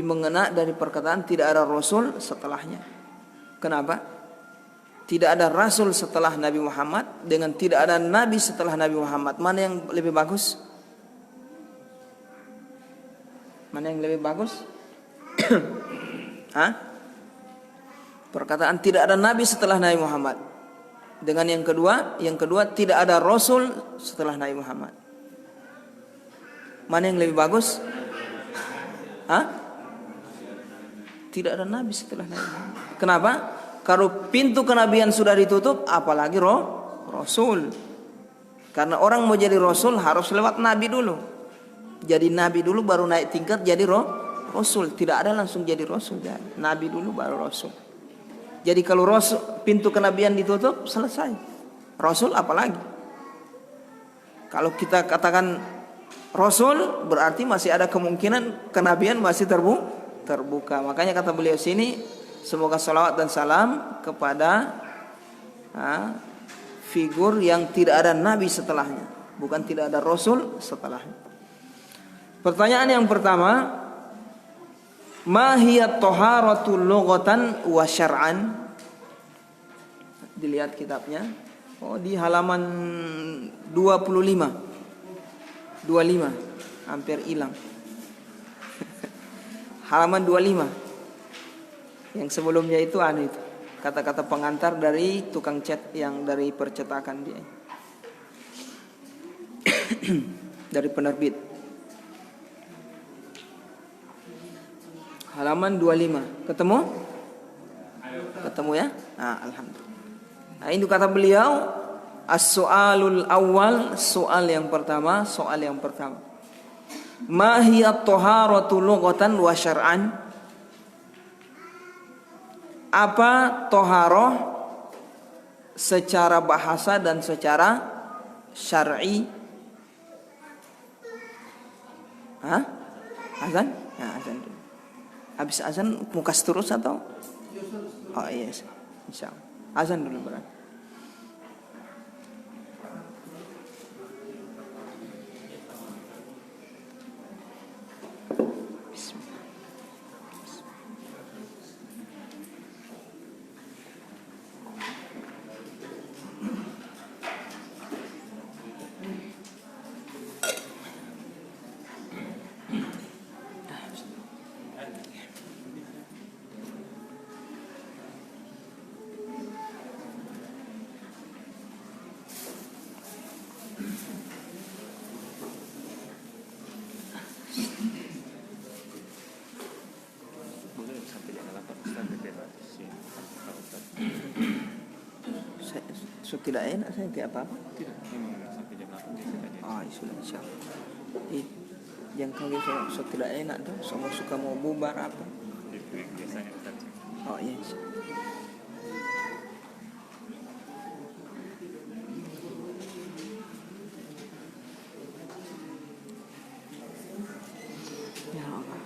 mengena dari perkataan tidak ada rasul setelahnya. Kenapa? Tidak ada rasul setelah Nabi Muhammad dengan tidak ada nabi setelah Nabi Muhammad. Mana yang lebih bagus? Mana yang lebih bagus? Hah? Perkataan tidak ada nabi setelah Nabi Muhammad. Dengan yang kedua tidak ada rasul setelah Nabi Muhammad. Mana yang lebih bagus? Hah? Tidak ada nabi setelah Nabi Muhammad. Kenapa? Kalau pintu kenabian sudah ditutup, apalagi rasul. Karena orang mau jadi rasul harus lewat nabi dulu. Jadi nabi dulu baru naik tingkat jadi rasul. Tidak ada langsung jadi rasul. Nabi dulu baru rasul. Jadi kalau rasul, pintu kenabian ditutup, selesai. Rasul apalagi? Kalau kita katakan rasul, berarti masih ada kemungkinan kenabian masih terbuka. Makanya kata beliau sini, semoga salawat dan salam kepada figur yang tidak ada nabi setelahnya, bukan tidak ada rasul setelahnya. Pertanyaan yang pertama, ma hiya taharatu lughatan wa syar'an? Dilihat kitabnya. Oh, di halaman 25. Hampir hilang. Halaman 25. Yang sebelumnya itu itu kata-kata pengantar dari tukang cat yang dari percetakan dia. Dari penerbit. Halaman 25. Ketemu? Ketemu ya? Alhamdulillah. Nah, ini kata beliau, as-su'alul awal, soal yang pertama. Ma hiya taharatu lughatan wa syar'an? Apa toharoh secara bahasa dan secara syar'i? Azan? Ya, azan dulu. Habis azan mukas terus atau? Oh iya, insyaallah. Azan dulu berarti. Tidak enak saya tidak apa-apa. Tidak, memang sampai jam 8 Sudah insyaallah. Yang kalau saya tidak enak tuh, semua suka mau bubar apa? Biasanya kita. Oh iya. Ya Allah.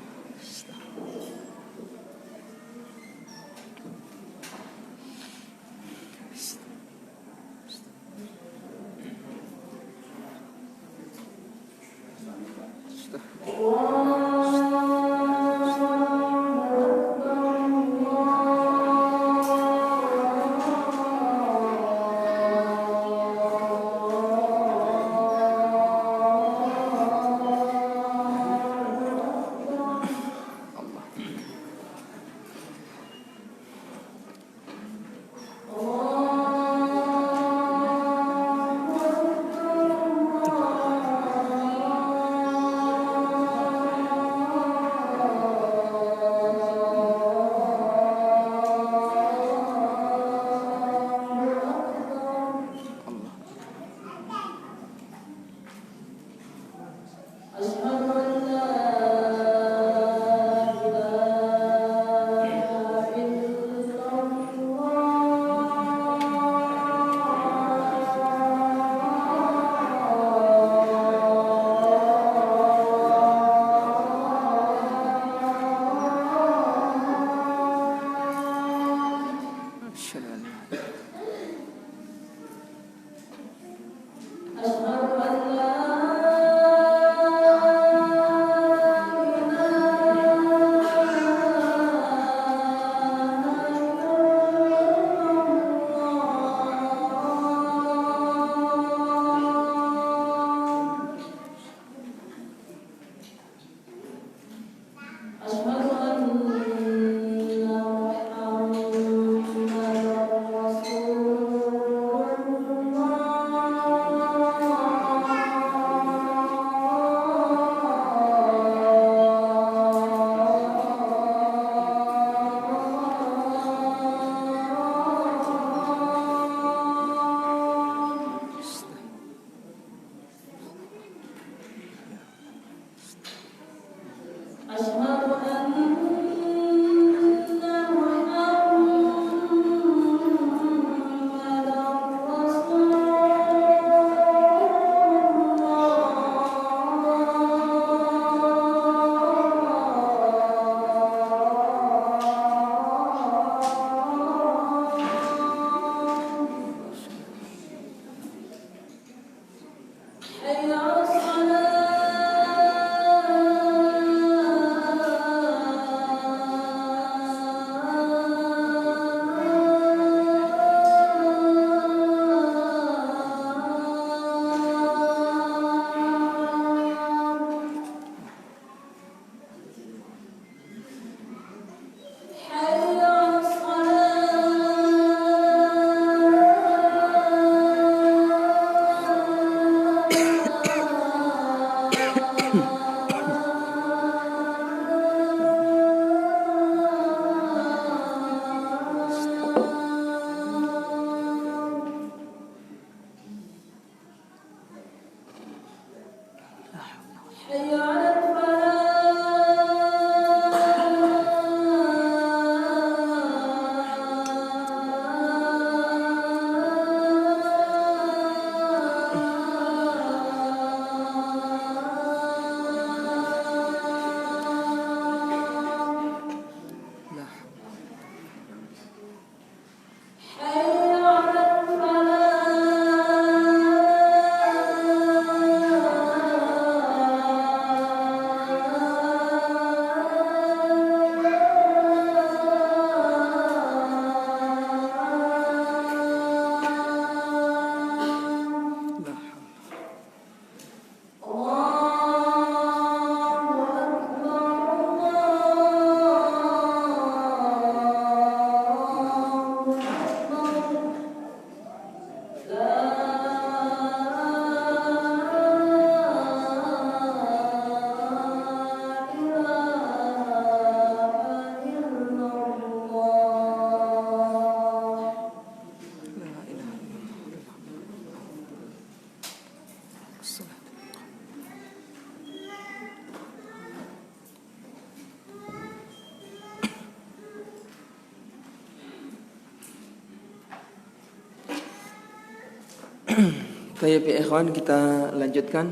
Baik ya ikhwan, kita lanjutkan.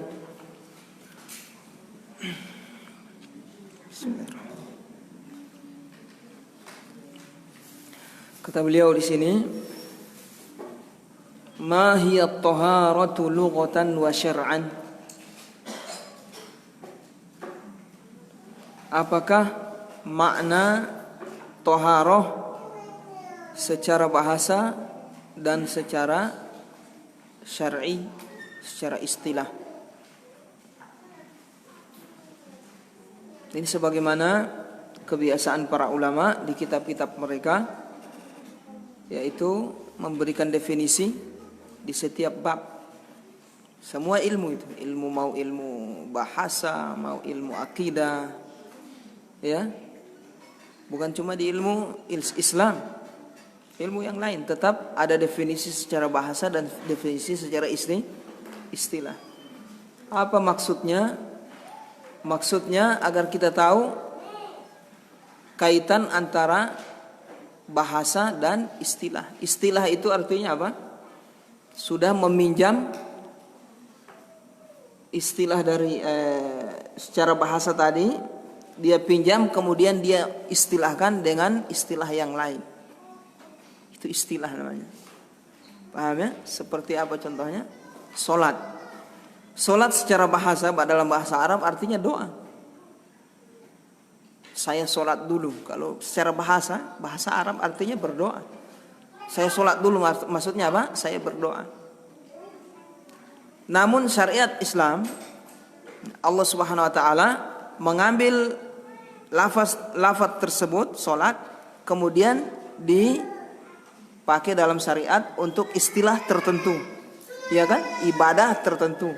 Kata beliau di sini, ma hiya at-taharatu lughatan wa syar'an. Apakah makna taharah secara bahasa dan secara syar'i, secara istilah? Ini sebagaimana kebiasaan para ulama di kitab-kitab mereka, yaitu memberikan definisi di setiap bab. Semua ilmu itu, ilmu mau ilmu bahasa, mau ilmu akidah, ya, bukan cuma di ilmu Islam, ilmu yang lain tetap ada definisi secara bahasa dan definisi secara istilah. Apa maksudnya? Maksudnya agar kita tahu kaitan antara bahasa dan istilah. Istilah itu artinya apa? Sudah meminjam istilah dari secara bahasa tadi, dia pinjam kemudian dia istilahkan dengan istilah yang lain. Itu istilah namanya. Paham ya? Seperti apa contohnya? Solat. Solat secara bahasa dalam bahasa Arab artinya doa. Saya solat dulu. Kalau secara bahasa Arab artinya berdoa. Saya solat dulu maksudnya apa? Saya berdoa. Namun syariat Islam, Allah Subhanahu wa taala mengambil lafaz tersebut solat, kemudian dipakai dalam syariat untuk istilah tertentu, ya kan? Ibadah tertentu,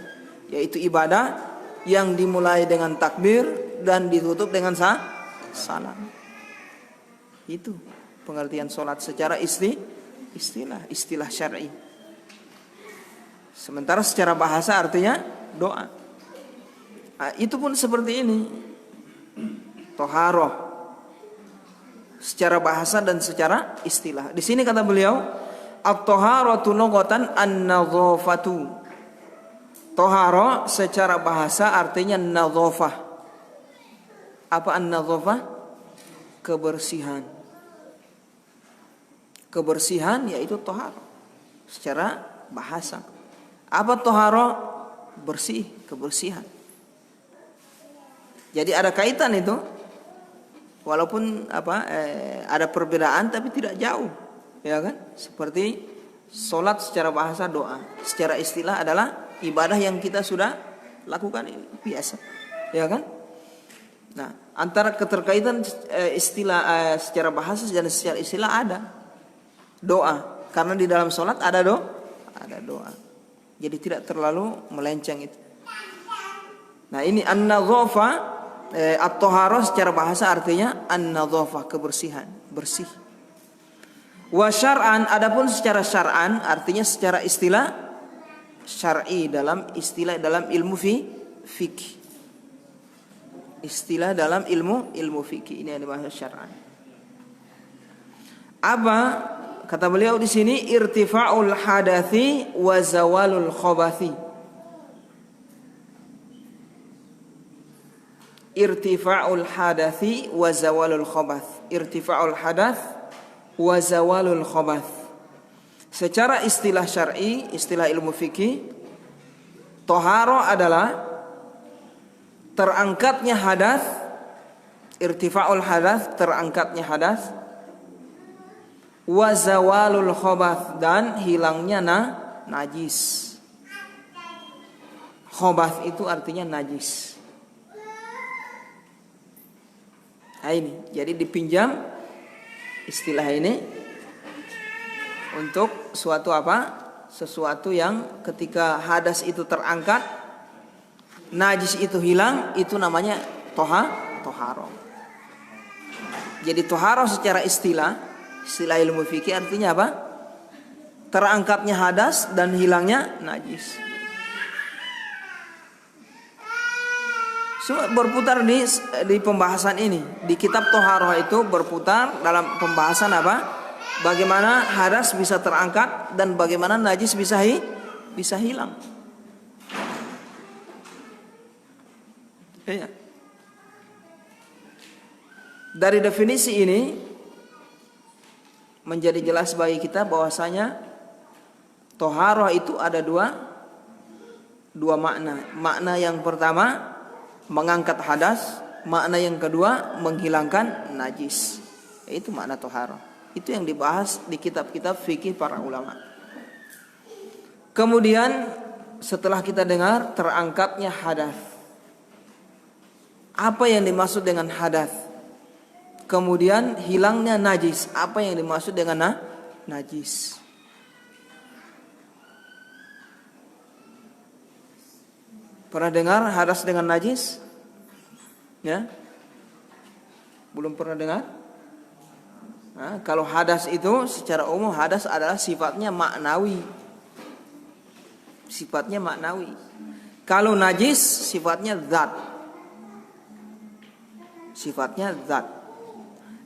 yaitu ibadah yang dimulai dengan takbir dan ditutup dengan salam. Itu pengertian solat secara istilah syar'i. Sementara secara bahasa artinya doa. Nah, itu pun seperti ini. Toharoh secara bahasa dan secara istilah. Di sini kata beliau, at-toharatu lughatan an-nadhafatu. Toharo secara bahasa artinya nadhafah. Apa an-nadhafah? Kebersihan. Kebersihan yaitu toharo secara bahasa. Apa toharo? Bersih, kebersihan. Jadi ada kaitan itu. Walaupun ada perbedaan tapi tidak jauh, ya kan? Seperti solat secara bahasa doa, secara istilah adalah ibadah yang kita sudah lakukan biasa, ya kan? Nah, antara keterkaitan istilah secara bahasa dan secara istilah ada doa, karena di dalam solat ada doa. Jadi tidak terlalu melenceng itu. Nah, ini an-nadhafah. At-toharoh secara bahasa artinya an-nadhafah, kebersihan, bersih. Wa syar'an, adapun secara syar'an artinya secara istilah syar'i, dalam ilmu fikih. Istilah dalam ilmu fikih ini yang dimaksud syar'an. Apa kata beliau di sini? Irtifa'ul hadathi wa zawalul khabathi. Irtifa'ul hadathi wa zawalul khabath. Irtifa'ul hadath wa zawalul khabath. Secara istilah syar'i, istilah ilmu fikih, toharo adalah terangkatnya hadath. Irtifa'ul hadath, terangkatnya hadath. Wa zawalul khabath, dan hilangnya najis. Khabath itu artinya najis. Nah, ini jadi dipinjam istilah ini untuk sesuatu yang ketika hadas itu terangkat, najis itu hilang, itu namanya toharo. Jadi toharo secara istilah ilmu fikih artinya apa? Terangkatnya hadas dan hilangnya najis. Berputar di pembahasan ini. Di kitab Toharoh itu berputar dalam pembahasan apa? Bagaimana hadas bisa terangkat dan bagaimana najis bisa hilang. Iya. Dari definisi ini menjadi jelas bagi kita bahwasanya Toharoh itu ada dua makna. Makna yang pertama mengangkat hadas, makna yang kedua menghilangkan najis. Itu makna toharoh. Itu yang dibahas di kitab-kitab fikih para ulama. Kemudian setelah kita dengar terangkatnya hadas, apa yang dimaksud dengan hadas? Kemudian hilangnya najis, apa yang dimaksud dengan najis? Pernah dengar hadas dengan najis? Ya? Belum pernah dengar? Nah, kalau hadas itu secara umum hadas adalah sifatnya maknawi. Sifatnya maknawi. Kalau najis sifatnya zat. Sifatnya zat.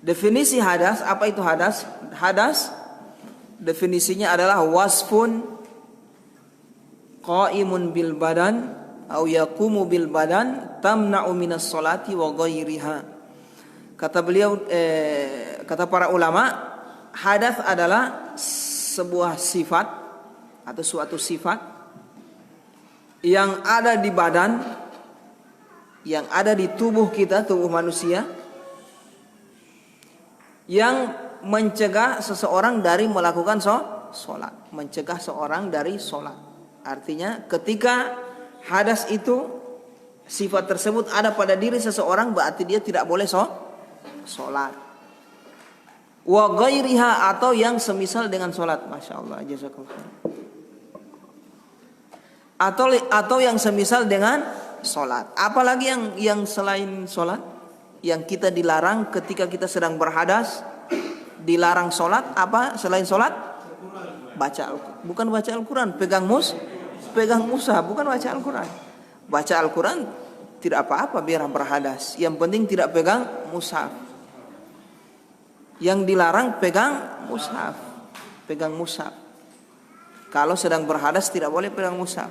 Definisi hadas, apa itu hadas? Hadas definisinya adalah wasfun qaimun bil badan au yaqumu bil badan tamna'u minas sholati wa ghairiha. Kata beliau, kata para ulama, hadas adalah sebuah sifat atau suatu sifat yang ada di badan, yang ada di tubuh kita, tubuh manusia, yang mencegah seseorang dari melakukan sholat, mencegah seorang dari sholat. Artinya ketika hadas itu, sifat tersebut ada pada diri seseorang, berarti dia tidak boleh sholat. Wa ghairiha, atau yang semisal dengan sholat. Masya Allah, jazakallah. Atau yang semisal dengan sholat. Apalagi yang selain sholat, yang kita dilarang ketika kita sedang berhadas, dilarang sholat. Apa selain sholat? Bukan baca Al-Quran, pegang mushaf, bukan baca Al-Quran. Baca Al-Quran tidak apa-apa biar berhadas, yang penting tidak pegang mushaf. Yang dilarang pegang mushaf. Kalau sedang berhadas tidak boleh pegang mushaf.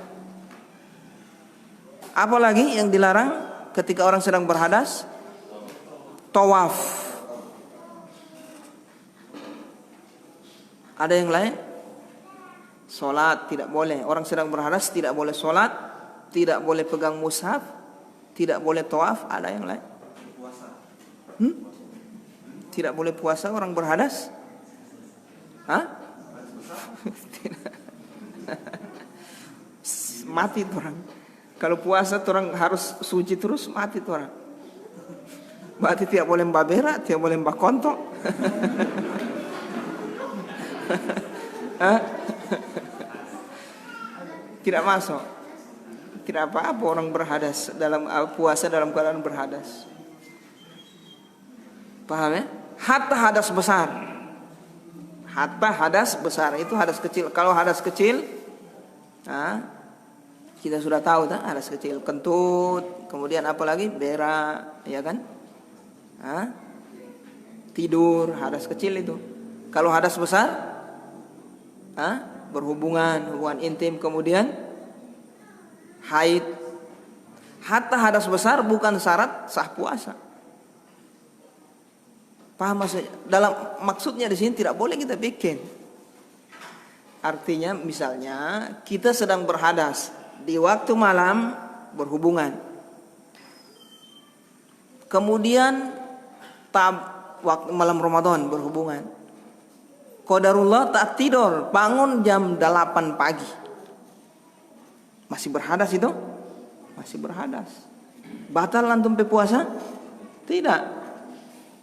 Apalagi yang dilarang ketika orang sedang berhadas? Tawaf. Ada yang lain? Sholat tidak boleh. Orang sedang berhadas tidak boleh sholat, tidak boleh pegang mushaf, tidak boleh tawaf. Ada yang lain? Tidak boleh puasa orang berhadas? Mati tuh orang. Kalau puasa tuh orang harus suci terus, mati tuh orang. Berarti tidak boleh mbak tidak boleh mbak kontok. Tidak masuk. Tidak apa-apa orang berhadas dalam puasa dalam keadaan berhadas. Paham ya? Hatta hadas besar itu hadas kecil. Kalau hadas kecil, kita sudah tahu tak? Hadas kecil, kentut, kemudian apa lagi? Berak, ya kan? Tidur, hadas kecil itu. Kalau hadas besar, hubungan intim, kemudian haid. Hatta hadas besar bukan syarat sah puasa. Paham maksudnya? Maksudnya di sini tidak boleh kita bikin. Artinya misalnya kita sedang berhadas di waktu malam berhubungan. Kemudian waktu malam Ramadan berhubungan. Qadarullah tak tidur, bangun jam 8 pagi. Masih berhadas itu? Masih berhadas. Batal antum puasa? Tidak.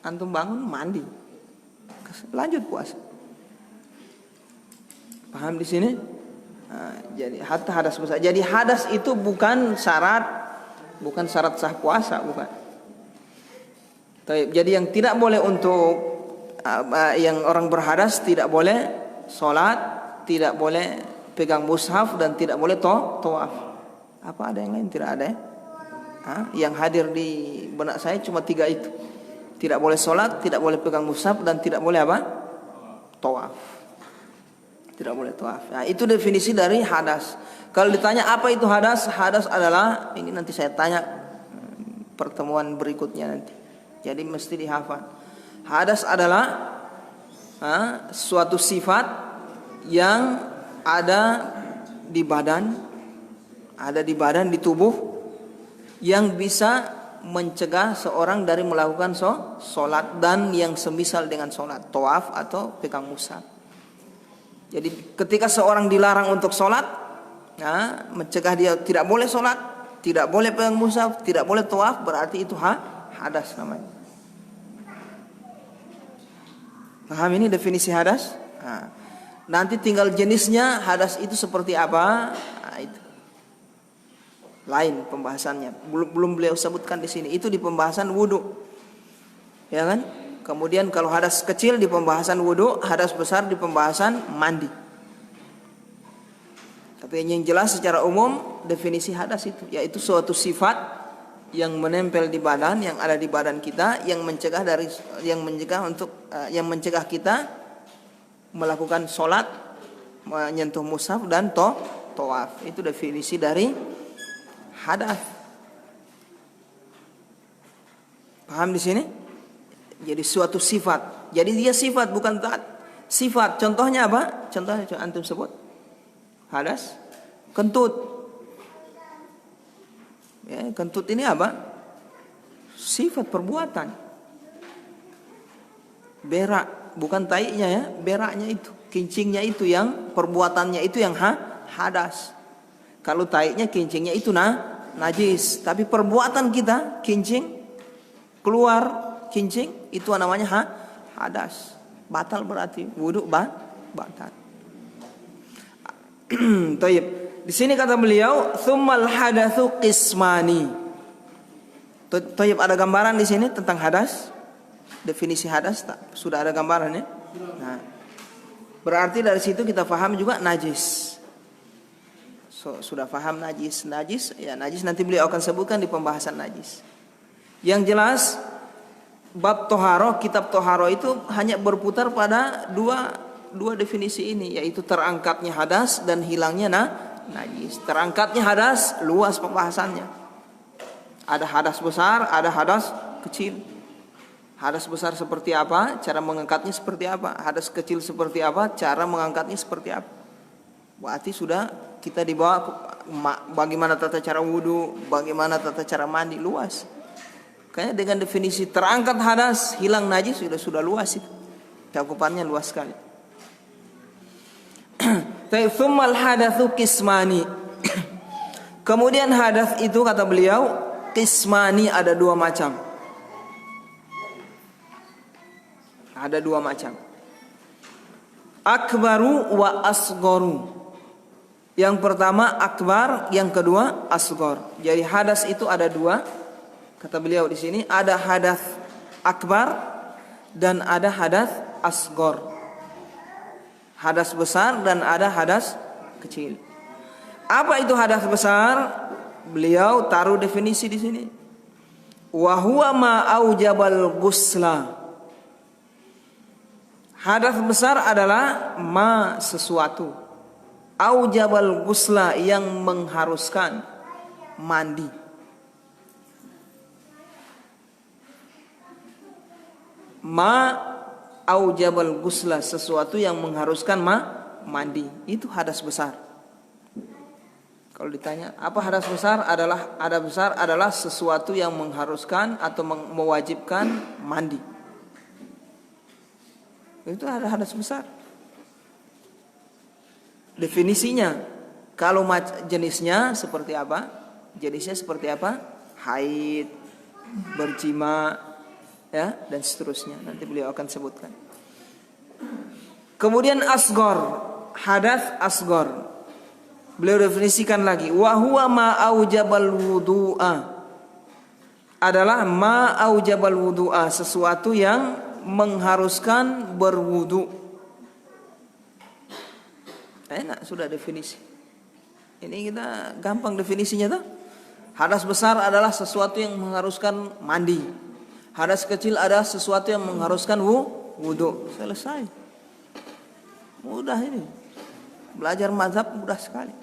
Antum bangun mandi, lanjut puasa. Paham di sini? Jadi hatta hadas besar. Jadi hadas itu bukan syarat sah puasa, bukan. Jadi yang tidak boleh untuk yang orang berhadas tidak boleh sholat, tidak boleh pegang mushaf, dan tidak boleh tawaf. Apa ada yang lain? Tidak ada ya? Yang hadir di benak saya cuma 3 itu. Tidak boleh sholat, tidak boleh pegang mushaf, dan tidak boleh apa? Tawaf. Tidak boleh tawaf. Nah, itu definisi dari hadas. Kalau ditanya apa itu hadas? Hadas adalah, ini nanti saya tanya pertemuan berikutnya nanti. Jadi mesti dihafal. Hadas adalah suatu sifat yang ada di badan, di tubuh, yang bisa mencegah seorang dari melakukan sholat dan yang semisal dengan sholat, tawaf atau pegang mushaf. Jadi ketika seorang dilarang untuk sholat, mencegah dia tidak boleh sholat, tidak boleh pegang mushaf, tidak boleh tawaf, berarti itu hadas namanya. Paham ini definisi hadas? Nanti tinggal jenisnya hadas itu seperti apa? Itu lain pembahasannya. Belum beliau sebutkan di sini. Itu di pembahasan wudu, ya kan? Kemudian kalau hadas kecil di pembahasan wudu, hadas besar di pembahasan mandi. Tapi yang jelas secara umum definisi hadas itu, yaitu suatu sifat yang menempel di badan, yang ada di badan kita, yang mencegah kita melakukan sholat, menyentuh mushaf dan tawaf. Itu definisi dari hadas. Paham di sini? Jadi suatu sifat. Jadi dia sifat bukan zat. Sifat. Contohnya apa? Contohnya antum sebut. Hadas kentut. Kentut ini apa? Sifat perbuatan. Berak, bukan taiknya ya, beraknya itu, kincingnya itu yang perbuatannya itu yang hadas. Kalau taiknya kincingnya itu najis, tapi perbuatan kita kincing keluar kincing itu namanya hadas. Batal berarti wudu batal. Taib. Di sini kata beliau, tsummal hadatsu qismani. Taib, ada gambaran di sini tentang hadas. Definisi hadas sudah ada gambarannya. Nah, berarti dari situ kita paham juga najis. Sudah paham najis ya, najis nanti beliau akan sebutkan di pembahasan najis. Yang jelas bab toharo, kitab toharo itu hanya berputar pada dua definisi ini, yaitu terangkatnya hadas dan hilangnya najis. Terangkatnya hadas luas pembahasannya. Ada hadas besar, ada hadas kecil. Hadas besar seperti apa, cara mengangkatnya seperti apa. Hadas kecil seperti apa, cara mengangkatnya seperti apa. Berarti sudah kita dibawa bagaimana tata cara wudu, bagaimana tata cara mandi, luas. Kayaknya dengan definisi terangkat hadas, hilang najis sudah luas itu. Cakupannya luas sekali. Tsummal hadatsu qismani. Kemudian hadas itu kata beliau qismani, ada dua macam. Ada dua macam. Akbaru wa asgharu. Yang pertama akbar, yang kedua asghar. Jadi hadas itu ada dua. Kata beliau di sini ada hadas akbar dan ada hadas asghar. Hadas besar dan ada hadas kecil. Apa itu hadas besar? Beliau taruh definisi di sini. Wa huwa ma aujabal ghusla. Hadas besar adalah ma sesuatu, aujabal ghusla yang mengharuskan mandi. Ma aujabal ghusla, sesuatu yang mengharuskan mandi, itu hadas besar. Kalau ditanya apa hadas besar, hadas besar adalah sesuatu yang mengharuskan atau mewajibkan mandi. Itu ada hadas besar. Definisinya, kalau jenisnya seperti apa? Jenisnya seperti apa? Haid, berjima, ya, dan seterusnya. Nanti beliau akan sebutkan. Kemudian asghar, hadas asghar. Beliau definisikan lagi, wa huwa ma aujabal wudu'a. Adalah ma aujabal wudu'a, sesuatu yang mengharuskan berwudu. Enak sudah definisi. Ini kita gampang definisinya tuh. Hadas besar adalah sesuatu yang mengharuskan mandi. Hadas kecil adalah sesuatu yang mengharuskan wudu. Selesai. Mudah ini. Belajar mazhab mudah sekali.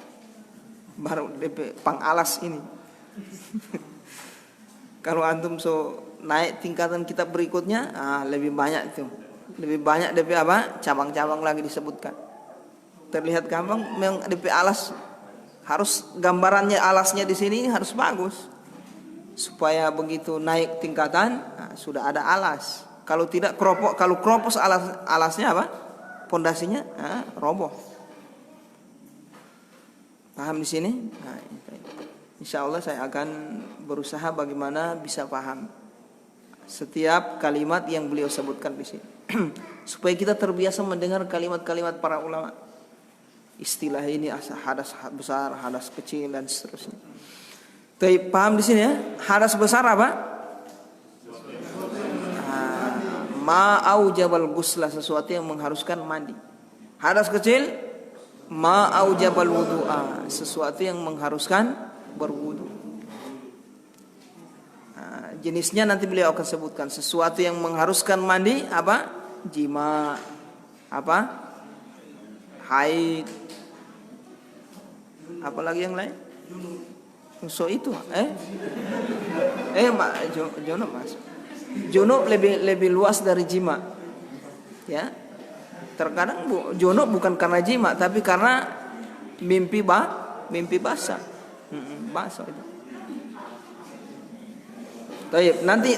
Baru DP pangalas ini. Kalau antum naik tingkatan kitab berikutnya, lebih banyak itu. Lebih banyak DP apa? Cabang-cabang lagi disebutkan. Terlihat gampang, memang DP alas harus gambarannya alasnya di sini harus bagus. Supaya begitu naik tingkatan, sudah ada alas. Kalau tidak kalau kropos alasnya apa? Pondasinya roboh. Paham di sini? Nah, insya Allah saya akan berusaha bagaimana bisa paham setiap kalimat yang beliau sebutkan di sini. Supaya kita terbiasa mendengar kalimat-kalimat para ulama. Istilah ini hadas besar, hadas kecil dan seterusnya. Tapi paham di sini ya? Hadas besar apa? Ma aujabal ghusla, sesuatu yang mengharuskan mandi. Hadas kecil ma aujabal wudu'a, sesuatu yang mengharuskan berwudu. Jenisnya nanti beliau akan sebutkan. Sesuatu yang mengharuskan mandi apa? Jima, apa? Haid. Apalagi yang lain? So itu, junub mas. Junub lebih luas dari jima. Ya. Terkadang junub bukan karena jima, tapi karena mimpi basah. Basah itu. Baik, nanti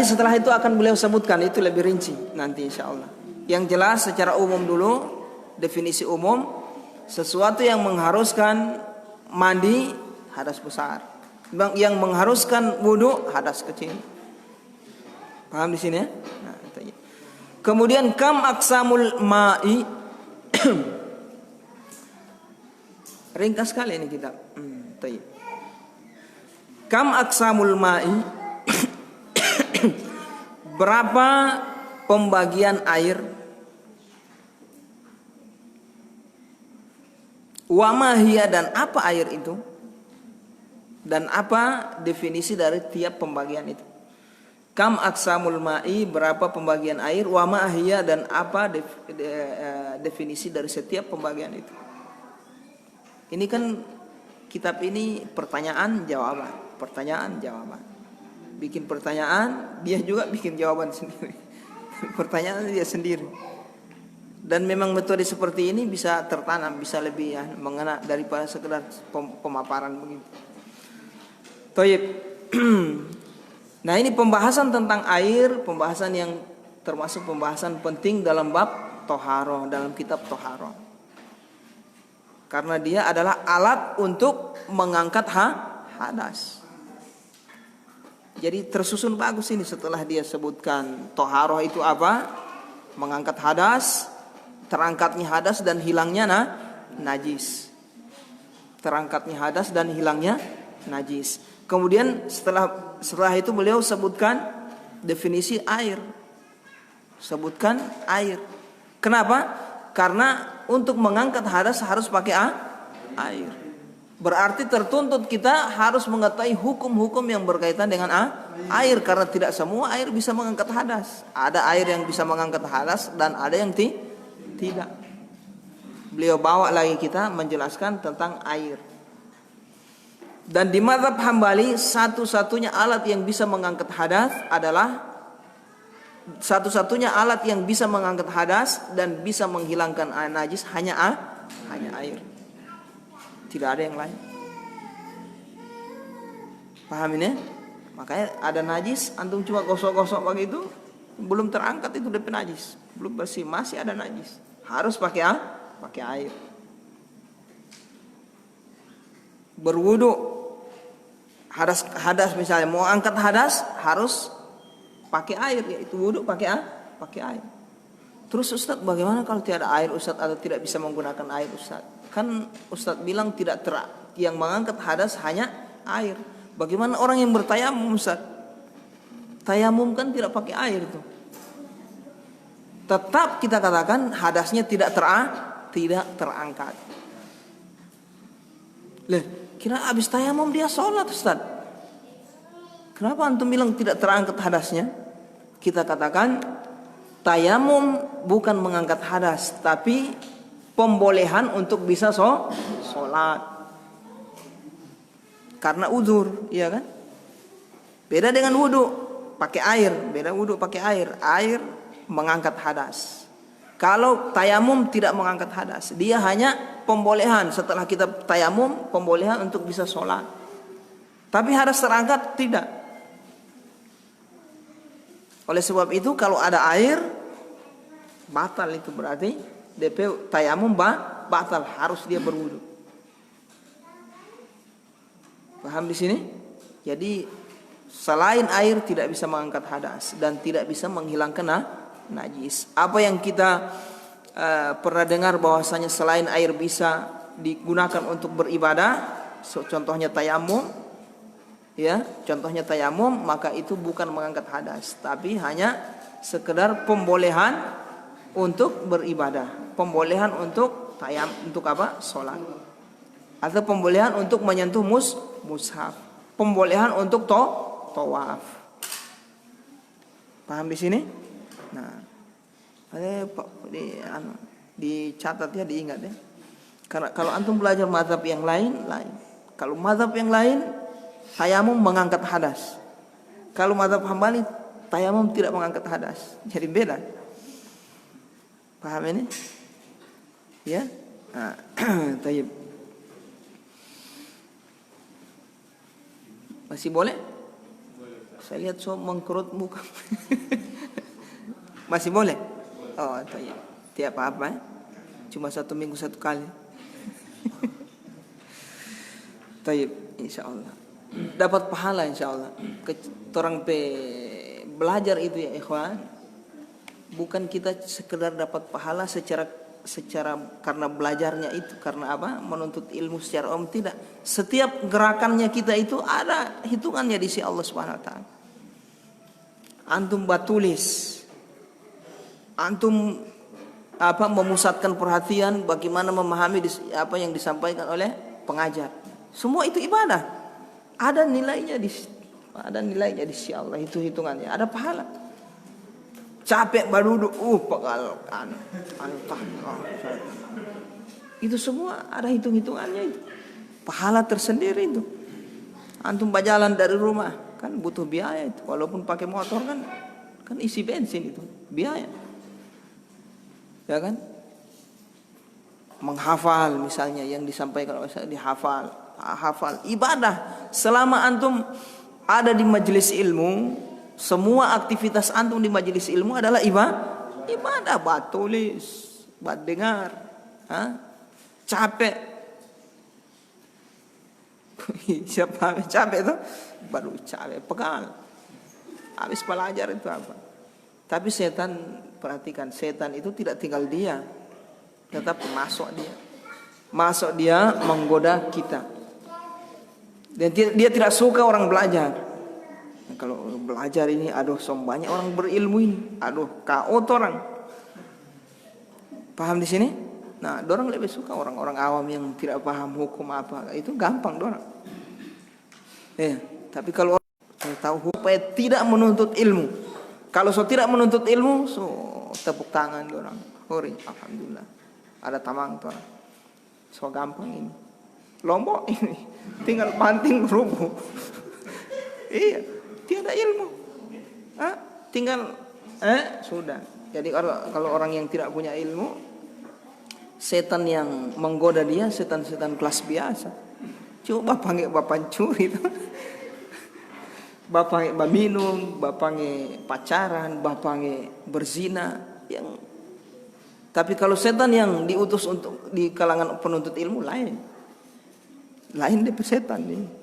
setelah itu akan beliau sebutkan itu lebih rinci nanti insya Allah. Yang jelas secara umum dulu, definisi umum, sesuatu yang mengharuskan mandi hadas besar, yang mengharuskan wudu hadas kecil. Paham di sini ya? Nah, itu. Kemudian kam aksamul ma'i. Ringkas sekali ini kitab. Kam aksamul ma'i. Berapa pembagian air? Wa ma hiya, dan apa air itu? Dan apa definisi dari tiap pembagian itu? Kam aksamul ma'i, berapa pembagian air? Wa ma hiya, dan apa definisi dari setiap pembagian itu? Ini kan kitab ini pertanyaan jawaban, pertanyaan jawaban. Bikin pertanyaan, dia juga bikin jawaban sendiri. Pertanyaan dia sendiri. Dan memang metode seperti ini bisa tertanam, bisa lebih mengena daripada sekedar pemaparan begitu. Toyib. Nah, ini pembahasan tentang air, pembahasan yang termasuk pembahasan penting dalam bab toharoh, dalam kitab toharoh. Karena dia adalah alat untuk mengangkat hadas. Jadi tersusun bagus ini setelah dia sebutkan toharoh itu apa, mengangkat hadas, terangkatnya hadas dan hilangnya najis. Terangkatnya hadas dan hilangnya najis. Kemudian setelah itu beliau sebutkan definisi air. Sebutkan air. Kenapa? Karena untuk mengangkat hadas harus pakai air. Berarti tertuntut kita harus mengetahui hukum-hukum yang berkaitan dengan air, karena tidak semua air bisa mengangkat hadas. Ada air yang bisa mengangkat hadas dan ada yang tidak. Beliau bawa lagi kita menjelaskan tentang air. Dan di mazhab Hambali satu-satunya alat yang bisa mengangkat hadas adalah satu-satunya alat yang bisa mengangkat hadas dan bisa menghilangkan najis hanya air. Tidak ada yang lain. Paham ini? Makanya ada najis, antum cuma gosok-gosok begitu, belum terangkat itu DP najis, belum bersih, masih ada najis. Harus pakai air. Berwudu, hadas misalnya mau angkat hadas harus pakai air, yaitu wudu pakai air. Terus Ustaz, bagaimana kalau tiada air Ustaz, atau tidak bisa menggunakan air Ustaz? Kan Ustaz bilang yang mengangkat hadas hanya air. Bagaimana orang yang bertayamum Ustaz? Tayamum kan tidak pakai air tuh. Tetap kita katakan hadasnya tidak terangkat. Kira habis tayamum dia sholat Ustaz. Kenapa antum bilang tidak terangkat hadasnya? Kita katakan tayamum bukan mengangkat hadas, tapi pembolehan untuk bisa sholat. Karena uzur, iya kan? Beda dengan wudu pakai air, beda wudu pakai air. Air mengangkat hadas. Kalau tayamum tidak mengangkat hadas, dia hanya pembolehan. Setelah kita tayamum, pembolehan untuk bisa sholat. Tapi hadas terangkat tidak. Oleh sebab itu kalau ada air batal, itu berarti DP tayamum batal, harus dia berwudu. Paham di sini? Jadi selain air tidak bisa mengangkat hadas dan tidak bisa menghilangkan najis. Apa yang kita pernah dengar bahwasanya selain air bisa digunakan untuk beribadah, contohnya tayamum, ya, contohnya tayamum, maka itu bukan mengangkat hadas, tapi hanya sekedar pembolehan untuk beribadah, pembolehan untuk untuk apa? Sholat, atau pembolehan untuk menyentuh mushaf, pembolehan untuk tawaf. Paham di sini? Nah, dicatat ya, diingat ya. Karena kalau antum belajar mazhab yang lain. Kalau mazhab yang lain tayamum mengangkat hadas. Kalau mazhab Hambali tayamum tidak mengangkat hadas. Jadi beda. Paham ini? Ya? Nah, tayyib. Masih boleh? Saya lihat so mengkerut muka. Masih boleh? Oh, tidak apa-apa. Cuma 1 minggu 1 kali. Taib, insyaallah. Dapat pahala insyaallah. Orang belajar itu ya ikhwan. Bukan kita sekedar dapat pahala secara karena belajarnya itu, karena apa? Menuntut ilmu secara umum, tidak. Setiap gerakannya kita itu ada hitungannya di sisi Allah Subhanahu wa taala. Antum batulis, antum memusatkan perhatian bagaimana memahami apa yang disampaikan oleh pengajar. Semua itu ibadah. Ada nilainya di sisi Allah, itu hitungannya, ada pahala. Capek baru pegalkan. Itu semua ada hitung-hitungannya itu. Pahala tersendiri itu. Antum berjalan dari rumah kan butuh biaya itu. Walaupun pakai motor kan isi bensin itu, biaya. Ya kan? Menghafal misalnya yang disampaikan oleh dihafal, hafal ibadah. Selama antum ada di majelis ilmu, semua aktivitas antum di majelis ilmu adalah ibadah. Bat tulis, bat dengar, capek. Siapa capek itu? Baru capek, pegal. Habis belajar itu apa? Tapi setan, perhatikan, setan itu tidak tinggal dia, tetap masuk dia menggoda kita. Dan dia tidak suka orang belajar. Kalau belajar ini, banyak orang berilmu ini, KO orang. Paham di sini? Nah, dorang lebih suka orang-orang awam yang tidak paham hukum apa, itu gampang dorang. Tapi kalau orang tahu supaya tidak menuntut ilmu, kalau tidak menuntut ilmu, tepuk tangan dorang. Hori, alhamdulillah. Ada tamang orang. Gampang ini. Lombok ini, tinggal banting rubuh. Iya. Tiada ilmu, tinggal sudah. Jadi kalau orang yang tidak punya ilmu, setan yang menggoda dia setan-setan kelas biasa. Coba panggil bapak curi itu, bapak minum, bapak pacaran, bapak berzina. Tapi kalau setan yang diutus untuk di kalangan penuntut ilmu lain dia setan nih.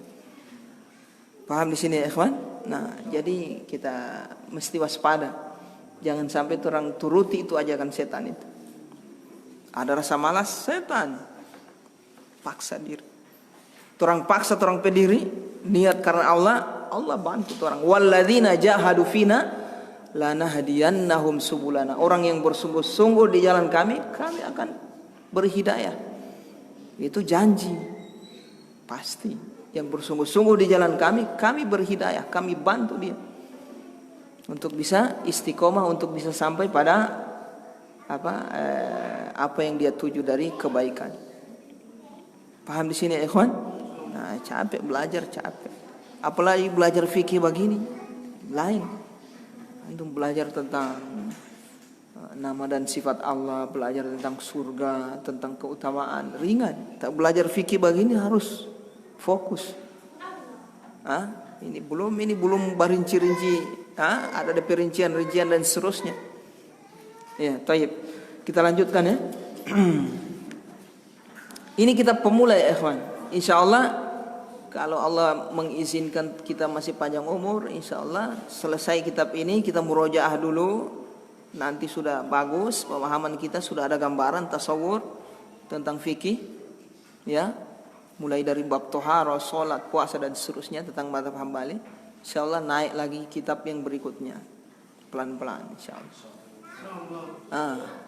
Paham di sini ya ikhwan? Nah, jadi kita mesti waspada. Jangan sampai orang turuti itu ajakan setan itu. Ada rasa malas, setan paksa diri. Orang paksa, orang pediri, niat karena Allah bantu orang. Walladzina jahadu fina lanahdiyannahum subulana. Orang yang bersungguh-sungguh di jalan kami akan berhidayah. Itu janji. Pasti. Yang bersungguh-sungguh di jalan kami berhidayah, kami bantu dia untuk bisa istiqomah, untuk bisa sampai pada apa yang dia tuju dari kebaikan. Paham di sini, ikhwan? Nah, capek belajar, capek. Apalagi belajar fikih begini, lain. Antum belajar tentang nama dan sifat Allah, belajar tentang surga, tentang keutamaan, ringan. Tak belajar fikih begini harus fokus. Ini belum berinci-rinci, ada perincian-rincian dan seterusnya. Ya, taib. Kita lanjutkan ya. Ini kita pemula ya, ikhwan. Insyaallah kalau Allah mengizinkan kita masih panjang umur, insyaallah selesai kitab ini kita murojaah dulu. Nanti sudah bagus pemahaman kita, sudah ada gambaran tasawur tentang fikih. Ya. Mulai dari bab tohara, sholat, puasa dan seterusnya tentang mazhab Hambali. Insyaallah naik lagi kitab yang berikutnya pelan-pelan insyaallah.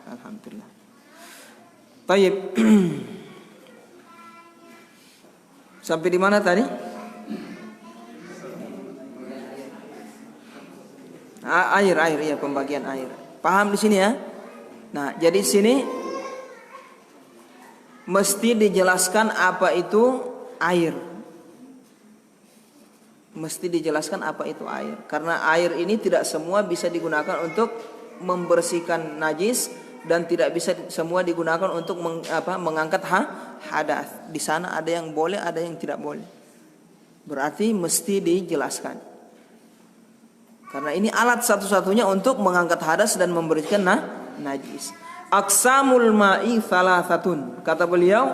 Alhamdulillah. Baik. Sampai di mana tadi? Air ya, pembagian air. Paham di sini ya? Nah, jadi di sini mesti dijelaskan apa itu air. Mesti dijelaskan apa itu air. Karena air ini tidak semua bisa digunakan untuk membersihkan najis dan tidak bisa semua digunakan untuk mengangkat hadas. Di sana ada yang boleh, ada yang tidak boleh. Berarti mesti dijelaskan. Karena ini alat satu-satunya untuk mengangkat hadas dan membersihkan najis. Aqsamul ma'i thalathatun. Kata beliau,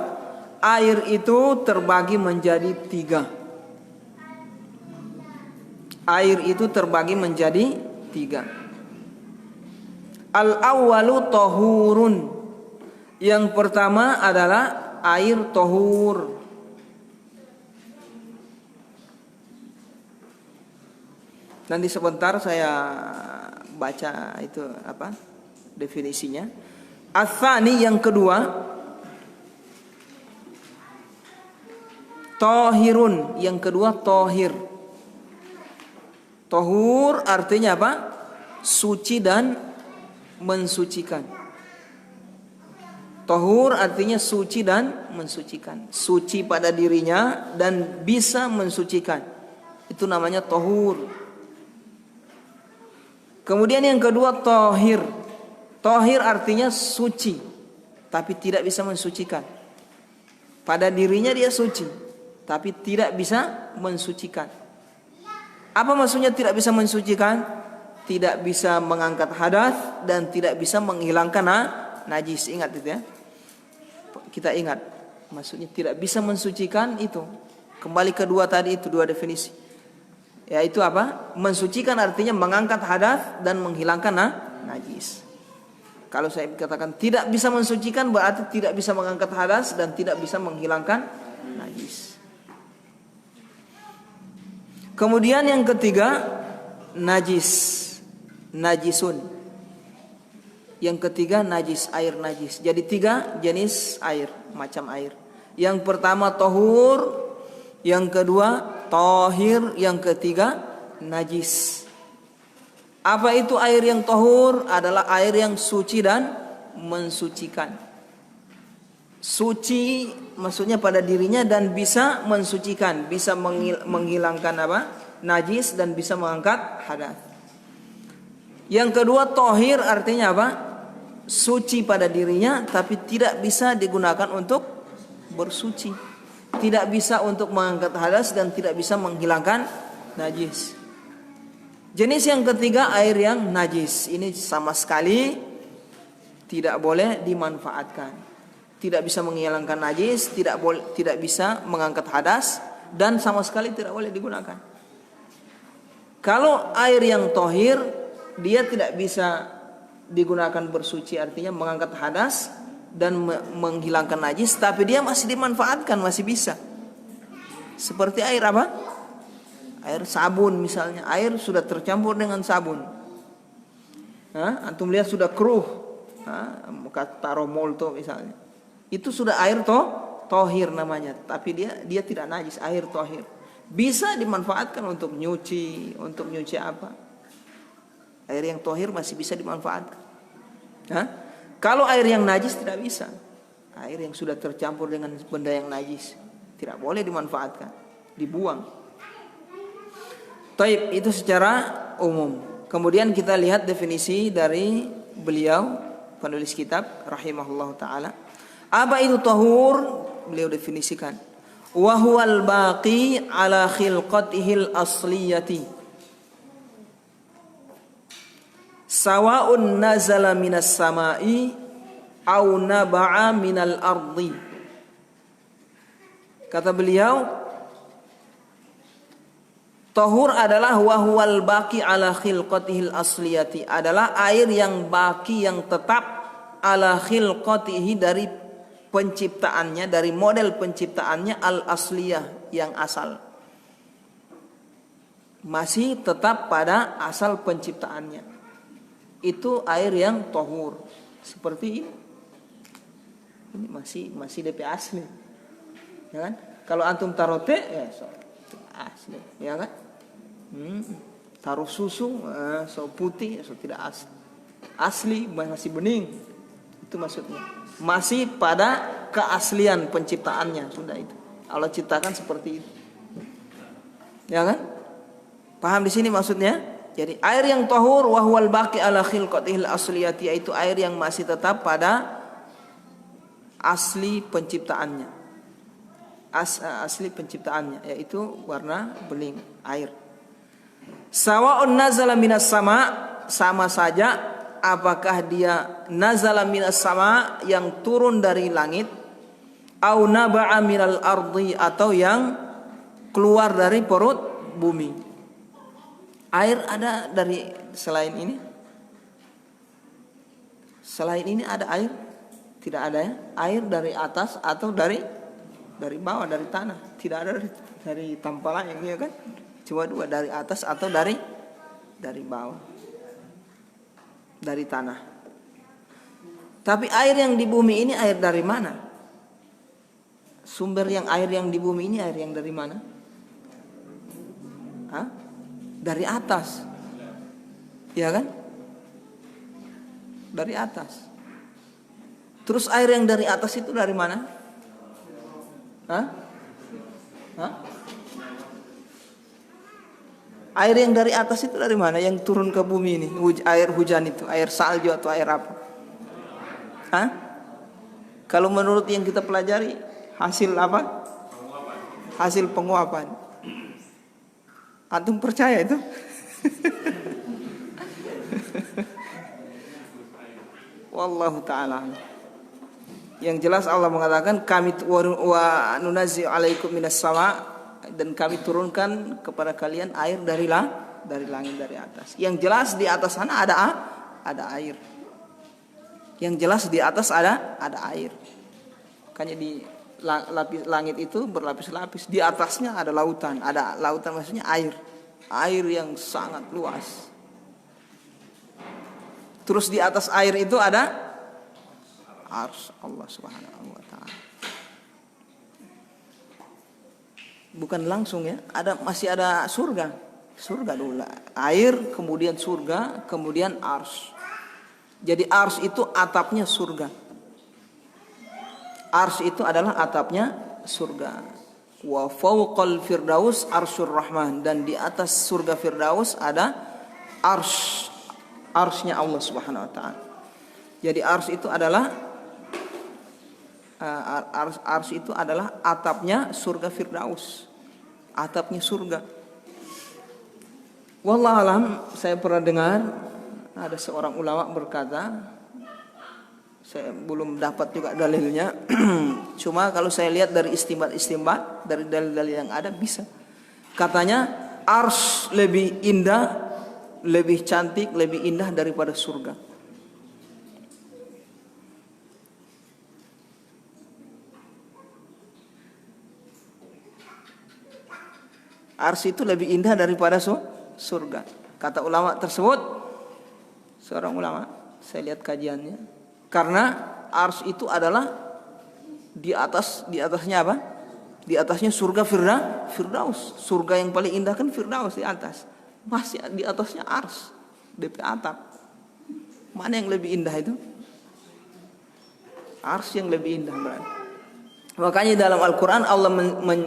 air itu terbagi menjadi 3. Air itu terbagi menjadi 3. Al-awwalu tahurun. Yang pertama adalah air tahur. Nanti sebentar saya baca itu definisinya. Ats-tsani yang kedua, tahirun, yang kedua tahir. Tahur artinya apa? Suci dan mensucikan. Tahur artinya suci dan mensucikan. Suci pada dirinya dan bisa mensucikan. Itu namanya tahur. Kemudian yang kedua tahir. Tahir artinya suci, tapi tidak bisa mensucikan. Pada dirinya dia suci, tapi tidak bisa mensucikan. Apa maksudnya tidak bisa mensucikan? Tidak bisa mengangkat hadas dan tidak bisa menghilangkan najis. Ingat itu ya. Kita ingat. Maksudnya tidak bisa mensucikan itu. Kembali kedua tadi itu dua definisi. Yaitu apa? Mensucikan artinya mengangkat hadas dan menghilangkan najis. Kalau saya katakan tidak bisa mensucikan berarti tidak bisa mengangkat hadas dan tidak bisa menghilangkan najis. Kemudian yang ketiga najis, najisun. Yang ketiga najis, air najis. Jadi 3 jenis air, macam air. Yang pertama tahur, yang kedua tahir, yang ketiga najis. Apa itu air yang tahur? Adalah air yang suci dan mensucikan. Suci maksudnya pada dirinya dan bisa mensucikan, bisa menghilangkan najis dan bisa mengangkat hadas. Yang kedua tahir artinya apa? Suci pada dirinya tapi tidak bisa digunakan untuk bersuci. Tidak bisa untuk mengangkat hadas dan tidak bisa menghilangkan najis. Jenis yang ketiga air yang najis. Ini sama sekali tidak boleh dimanfaatkan. Tidak bisa menghilangkan najis, tidak bisa mengangkat hadas dan sama sekali tidak boleh digunakan. Kalau air yang tohir dia tidak bisa digunakan bersuci, artinya mengangkat hadas dan menghilangkan najis, tapi dia masih dimanfaatkan, masih bisa. Seperti air apa? Air sabun misalnya, air sudah tercampur dengan sabun. Antum lihat sudah keruh, taruh molto misalnya. Itu sudah air tohir namanya, tapi dia tidak najis, air tohir. Bisa dimanfaatkan untuk nyuci apa? Air yang tohir masih bisa dimanfaatkan. Kalau air yang najis tidak bisa. Air yang sudah tercampur dengan benda yang najis tidak boleh dimanfaatkan, dibuang. Taib, itu secara umum. Kemudian kita lihat definisi dari beliau penulis kitab rahimahullah taala. Apa itu tahur? Beliau definisikan, wa huwal baqi ala khilqatihil asliyati sawa'un nazala minas sama'i au naba'a minal ardi. Kata beliau, tahur adalah wahwal baki ala khilqatihil asliyati, adalah air yang baki, yang tetap, ala khilqatihi, dari penciptaannya, dari model penciptaannya, al asliyah, yang asal, masih tetap pada asal penciptaannya. Itu air yang tahur. Seperti ini masih DP asli, ya kan? Kalau antum taruh teh ya asli, ya kan? Taruh susu so putih, so tidak asli, masih bening. Itu maksudnya, masih pada keaslian penciptaannya. Sudah itu Allah ciptakan seperti itu, ya kan? Paham di sini maksudnya? Jadi air yang tahur wahwal baqi ala khilqatihil asliyati, yaitu air yang masih tetap pada asli penciptaannya, asli penciptaannya, yaitu warna bening air. Sawa'un nazala minas sama, sama saja apakah dia nazala minas sama yang turun dari langit, au naba'a minal ardi atau yang keluar dari perut bumi. Air ada dari selain ini? Selain ini ada air? Tidak ada ya? Air dari atas atau dari bawah, dari tanah. Tidak ada dari tampalan yang ini kan? Cuma dua, dari atas atau dari bawah. Dari tanah. Tapi air yang di bumi ini air dari mana? Sumber yang air yang di bumi ini air yang dari mana? Hah? Dari atas. Ya kan? Dari atas. Terus air yang dari atas itu dari mana? Hah? Hah? Air yang dari atas itu dari mana? Yang turun ke bumi ini, air hujan itu, air salju atau air apa? Hah? Kalau menurut yang kita pelajari, hasil apa? Hasil penguapan. Antum percaya itu? Wallahu ta'ala. Yang jelas Allah mengatakan kami wa nunazzi 'alaikum minas sama, dan kami turunkan kepada kalian air dari langit, dari atas. Yang jelas di atas sana ada air. Yang jelas di atas ada air. Makanya di langit itu berlapis-lapis. Di atasnya ada lautan. Ada lautan maksudnya air. Air yang sangat luas. Terus di atas air itu ada arsy Allah Subhanahu wa taala. Bukan langsung ya, masih ada surga. Surga dulu. Air, kemudian surga, kemudian arsy. Jadi arsy itu atapnya surga. Arsy itu adalah atapnya surga. Wa fawqal firdaus arsyur rahman, dan di atas surga firdaus ada arsy-nya Allah Subhanahu wa taala. Jadi arsy itu adalah arsy itu adalah atapnya surga firdaus. Atapnya surga. Wallahu alam, saya pernah dengar ada seorang ulama berkata, saya belum dapat juga dalilnya. Cuma kalau saya lihat dari istimbat dari dalil-dalil yang ada bisa. Katanya arsy lebih indah, lebih cantik, lebih indah daripada surga. Arsy itu lebih indah daripada surga. Kata ulama tersebut, seorang ulama, saya lihat kajiannya. Karena arsy itu adalah di atasnya apa? Di atasnya surga firdaus. Surga yang paling indah kan firdaus di atas. Masih di atasnya arsy, DP atap. Mana yang lebih indah itu? Arsy yang lebih indah berarti. Makanya dalam Al-Quran Allah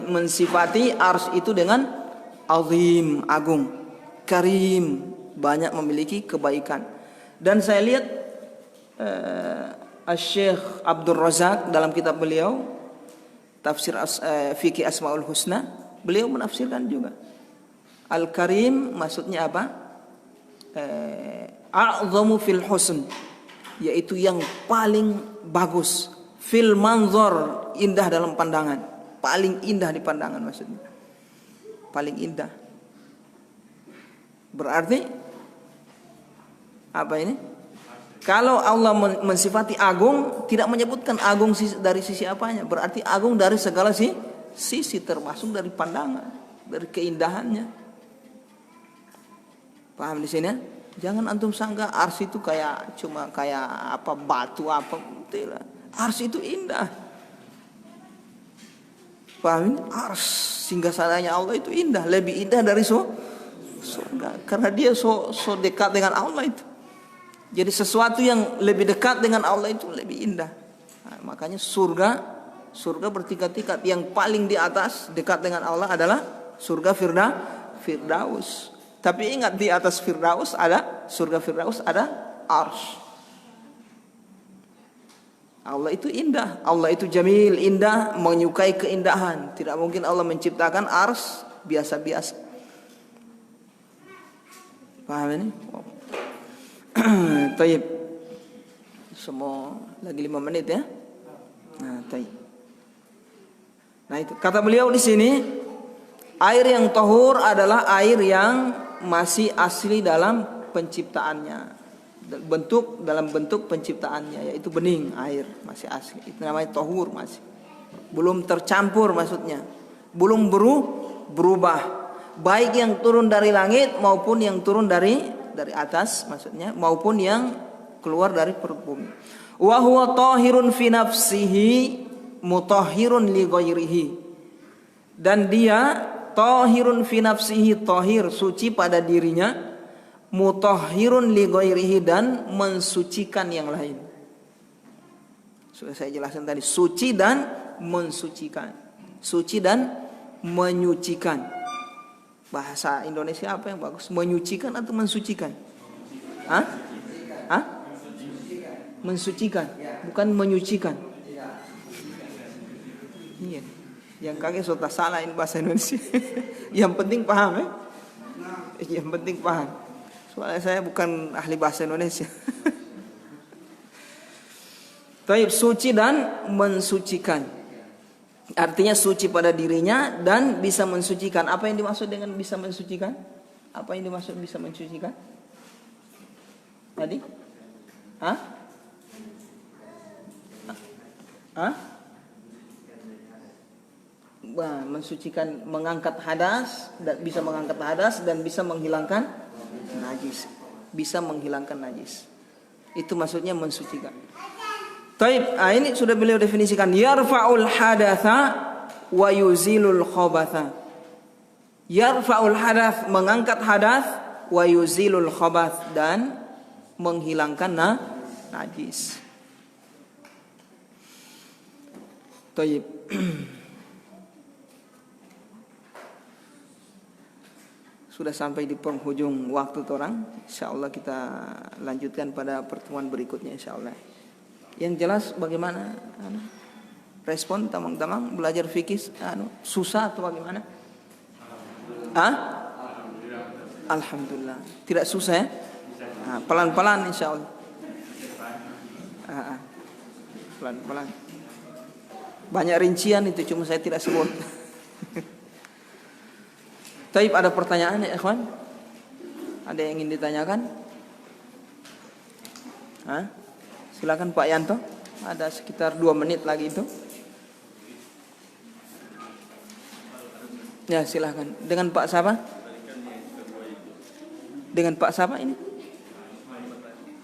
mensifati arsy itu dengan azim, agung, karim, banyak memiliki kebaikan. Dan saya lihat Syekh Abdul Razak dalam kitab beliau Tafsir Fiqih Asmaul Husna, beliau menafsirkan juga Al-Karim maksudnya apa? A'zamu fil husn, yaitu yang paling bagus. Fil manzor, indah dalam pandangan. Paling indah di pandangan maksudnya. Paling indah. Berarti apa ini? Kalau Allah mensifati agung, tidak menyebutkan agung dari sisi apanya. Berarti agung dari segala sisi, termasuk dari pandangan, dari keindahannya. Paham di sini? Jangan antum sangka arsy itu kayak apa batu apa, tidak. Arsy itu indah. Paham? Arsy, singgasananya Allah itu indah, lebih indah dari surga. Karena dia so dekat dengan Allah itu. Jadi sesuatu yang lebih dekat dengan Allah itu lebih indah. Nah, makanya surga bertingkat-tingkat. Yang paling di atas dekat dengan Allah adalah surga firdaus. Tapi ingat, di atas firdaus ada surga firdaus, ada arsy. Allah itu indah, Allah itu jamil, indah, menyukai keindahan. Tidak mungkin Allah menciptakan arsy biasa-biasa. Paham ini? Taib. Semua lagi 5 menit ya. Nah, taib. Nah itu kata beliau di sini, air yang tahur adalah air yang masih asli dalam penciptaannya. Dalam bentuk penciptaannya, yaitu bening, air masih asli. Itu namanya tahur, masih belum tercampur, maksudnya belum berubah, baik yang turun dari langit maupun yang turun dari atas, maksudnya maupun yang keluar dari perut bumi. Wa huwa tahirun fi nafsihi mutahhirun li ghairihi. Dan dia tahirun fi nafsihi, tahir suci pada dirinya, mutahhirun li ghairihi dan mensucikan yang lain. Sudah saya jelaskan tadi, suci dan mensucikan. Suci dan menyucikan. Bahasa Indonesia apa yang bagus? Menyucikan atau mensucikan? Hah? Hah? Mensucikan, bukan menyucikan. Iya. Yang kaget sudah salah ini bahasa Indonesia. Yang penting paham ya. Yang penting paham. Soalnya saya bukan ahli bahasa Indonesia. Taib, suci dan mensucikan. Artinya suci pada dirinya dan bisa mensucikan. Apa yang dimaksud dengan bisa mensucikan? Apa yang dimaksud bisa mensucikan? Tadi? Hah? Hah? Mensucikan, mengangkat hadas, dan bisa mengangkat hadas dan bisa menghilangkan najis. Bisa menghilangkan najis. Itu maksudnya mensucikan. Taib, ini sudah beliau definisikan. Yarfa'ul hadatha wa yuzilul khabatha. Yarfa'ul hadath, mengangkat hadath, wa yuzilul khabath, dan menghilangkan najis. Taib. Sudah sampai di penghujung waktu orang. Insyaallah kita lanjutkan pada pertemuan berikutnya insyaallah. Yang jelas bagaimana respon tamang-tamang belajar fikih susah atau bagaimana? Alhamdulillah. Tidak susah ya? Pelan-pelan insyaallah. Pelan-pelan. Banyak rincian itu, cuma saya tidak sebut. Taib, ada pertanyaan ya ikhwan? Ada yang ingin ditanyakan? Silakan Pak Yanto. Ada sekitar 2 menit lagi itu. Ya silakan. Dengan Pak siapa? Dengan Pak siapa ini?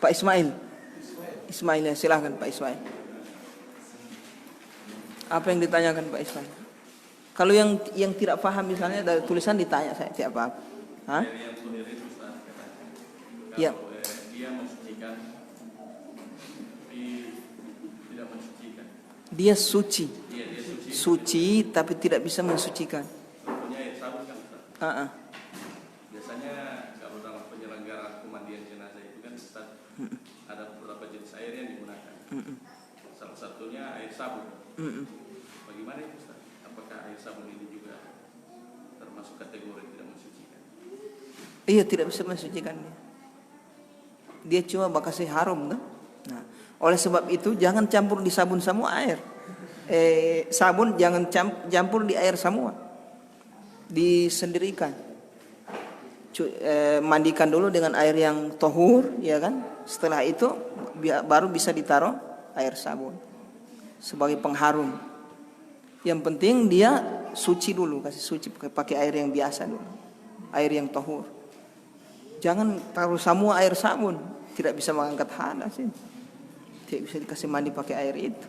Pak Ismail. Ismail ya, silakan Pak Ismail. Apa yang ditanyakan Pak Ismail? Kalau yang tidak paham misalnya dari tulisan ditanya, saya tidak paham. Ya. Dia mensucikan, tidak mensucikan. Dia suci. Dia suci. Suci tapi tidak bisa mensucikan. Punya air sabun kan Ustaz? Biasanya kalau dalam penyelenggaraan pemandian jenazah itu kan Ustaz, ada beberapa jenis air yang digunakan. Salah satunya air sabun. Bagaimana itu Ustaz? Apakah air sabun ini juga termasuk kategori tidak mensucikan? Iya, tidak bisa mensucikan dia. Dia cuma bakasih harum kan? Nah, oleh sebab itu jangan campur di sabun semua air. Sabun jangan campur di air semua. Disendirikan. Mandikan dulu dengan air yang tohur, ya kan? Setelah itu baru bisa ditaruh air sabun sebagai pengharum. Yang penting dia suci dulu, kasih suci pakai air yang biasa dulu, air yang tohur. Jangan taruh semua air sabun, tidak bisa mengangkat hadas ini. Tidak bisa dikasih mandi pakai air itu.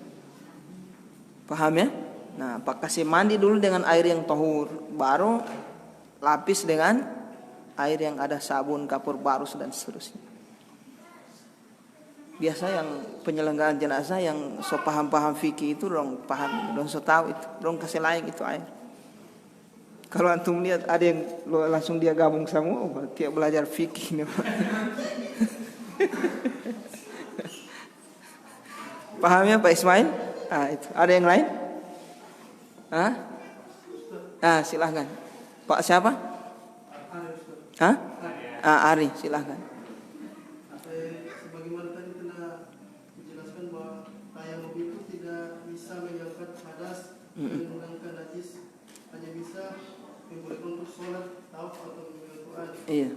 Paham ya? Nah, kasih mandi dulu dengan air yang tohur, baru lapis dengan air yang ada sabun, kapur barus dan seterusnya. Biasa yang penyelenggaraan jenazah yang so paham fikih itu dong paham, dong so tahu itu, dong kasih layak itu air. Kalau antum lihat ada yang langsung dia gabung semua, dia belajar fikih nih. Paham ya Pak Ismail? Itu. Ada yang lain? Silahkan. Pak siapa? Ari, silahkan. Sebagaimana tadi telah dijelaskan bahwa tayamum itu tidak bisa mengangkat hadas dan menghilangkan najis, hanya bisa membolehkan untuk sholat, tawaf atau membaca Quran. Iya.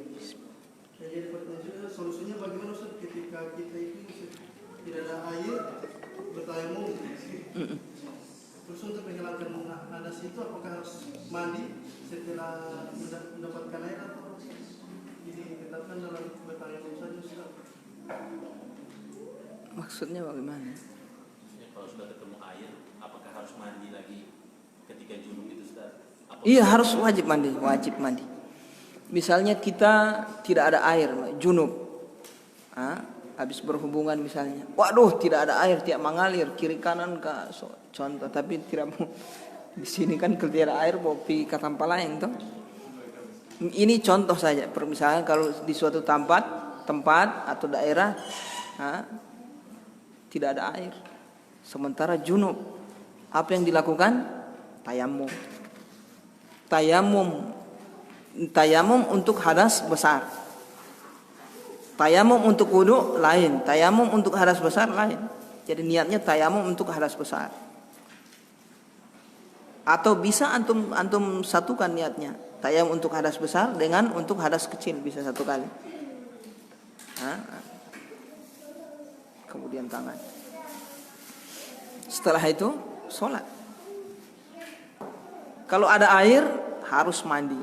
Ya, jadi pertanyaannya solusinya bagaimana Ustaz ketika kita itu tidak ada air bertayamum? Terus untuk menghilangkan hadas itu apakah harus mandi setelah mendapatkan air atau ditetapkan dalam bertayamum saja Ustaz? Maksudnya bagaimana? Maksudnya kalau sudah ketemu air, apakah harus mandi lagi ketika junub itu Ustaz? Iya, harus wajib mandi. Misalnya kita tidak ada air, junub. Habis berhubungan misalnya. Waduh, tidak ada air, tidak mengalir kiri kanan ke contoh, tapi tidak mau. Di sini kan kalau tidak ada air mau pergi ke tempat lain toh. Ini contoh saja. Misalnya kalau di suatu tempat atau daerah tidak ada air, sementara junub, apa yang dilakukan? Tayamum untuk hadas besar. Tayamum untuk wudu lain, tayamum untuk hadas besar lain. Jadi niatnya tayamum untuk hadas besar. Atau bisa antum satukan niatnya, tayamum untuk hadas besar dengan untuk hadas kecil, bisa satu kali. Kemudian tangan. Setelah itu sholat. Kalau ada air harus mandi.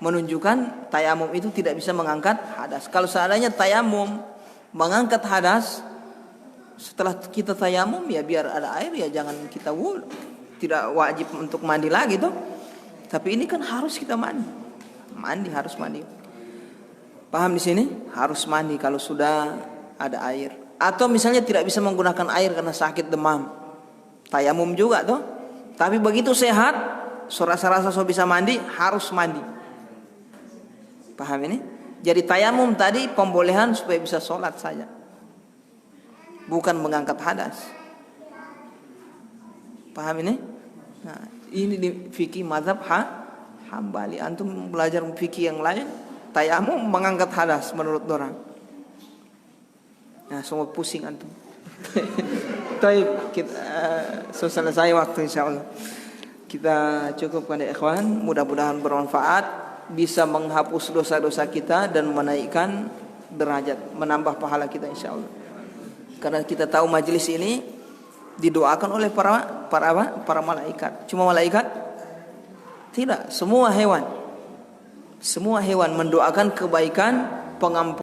Menunjukkan tayamum itu tidak bisa mengangkat hadas. Kalau seandainya tayamum mengangkat hadas, setelah kita tayamum ya biar ada air ya jangan kita wudu. Tidak wajib untuk mandi lagi tuh. Tapi ini kan harus kita mandi. Harus mandi. Paham di sini? Harus mandi kalau sudah ada air. Atau misalnya tidak bisa menggunakan air karena sakit demam. Tayamum juga tuh. Tapi begitu sehat, rasa-rasa bisa mandi, harus mandi. Paham ini? Jadi tayamum tadi pembolehan supaya bisa sholat saja, bukan mengangkat hadas. Paham ini? Nah, ini di fikih mazhab Hambali. Antum belajar fikih yang lain, tayamum mengangkat hadas menurut orang. Nah, semua pusing antum. Baik, kita selesai waktu insyaallah. Kita cukupkan ya ikhwan, mudah-mudahan bermanfaat, bisa menghapus dosa-dosa kita dan menaikkan derajat, menambah pahala kita insyaallah. Karena kita tahu majelis ini didoakan oleh para malaikat. Cuma malaikat? Tidak, semua hewan mendoakan kebaikan, pengampunan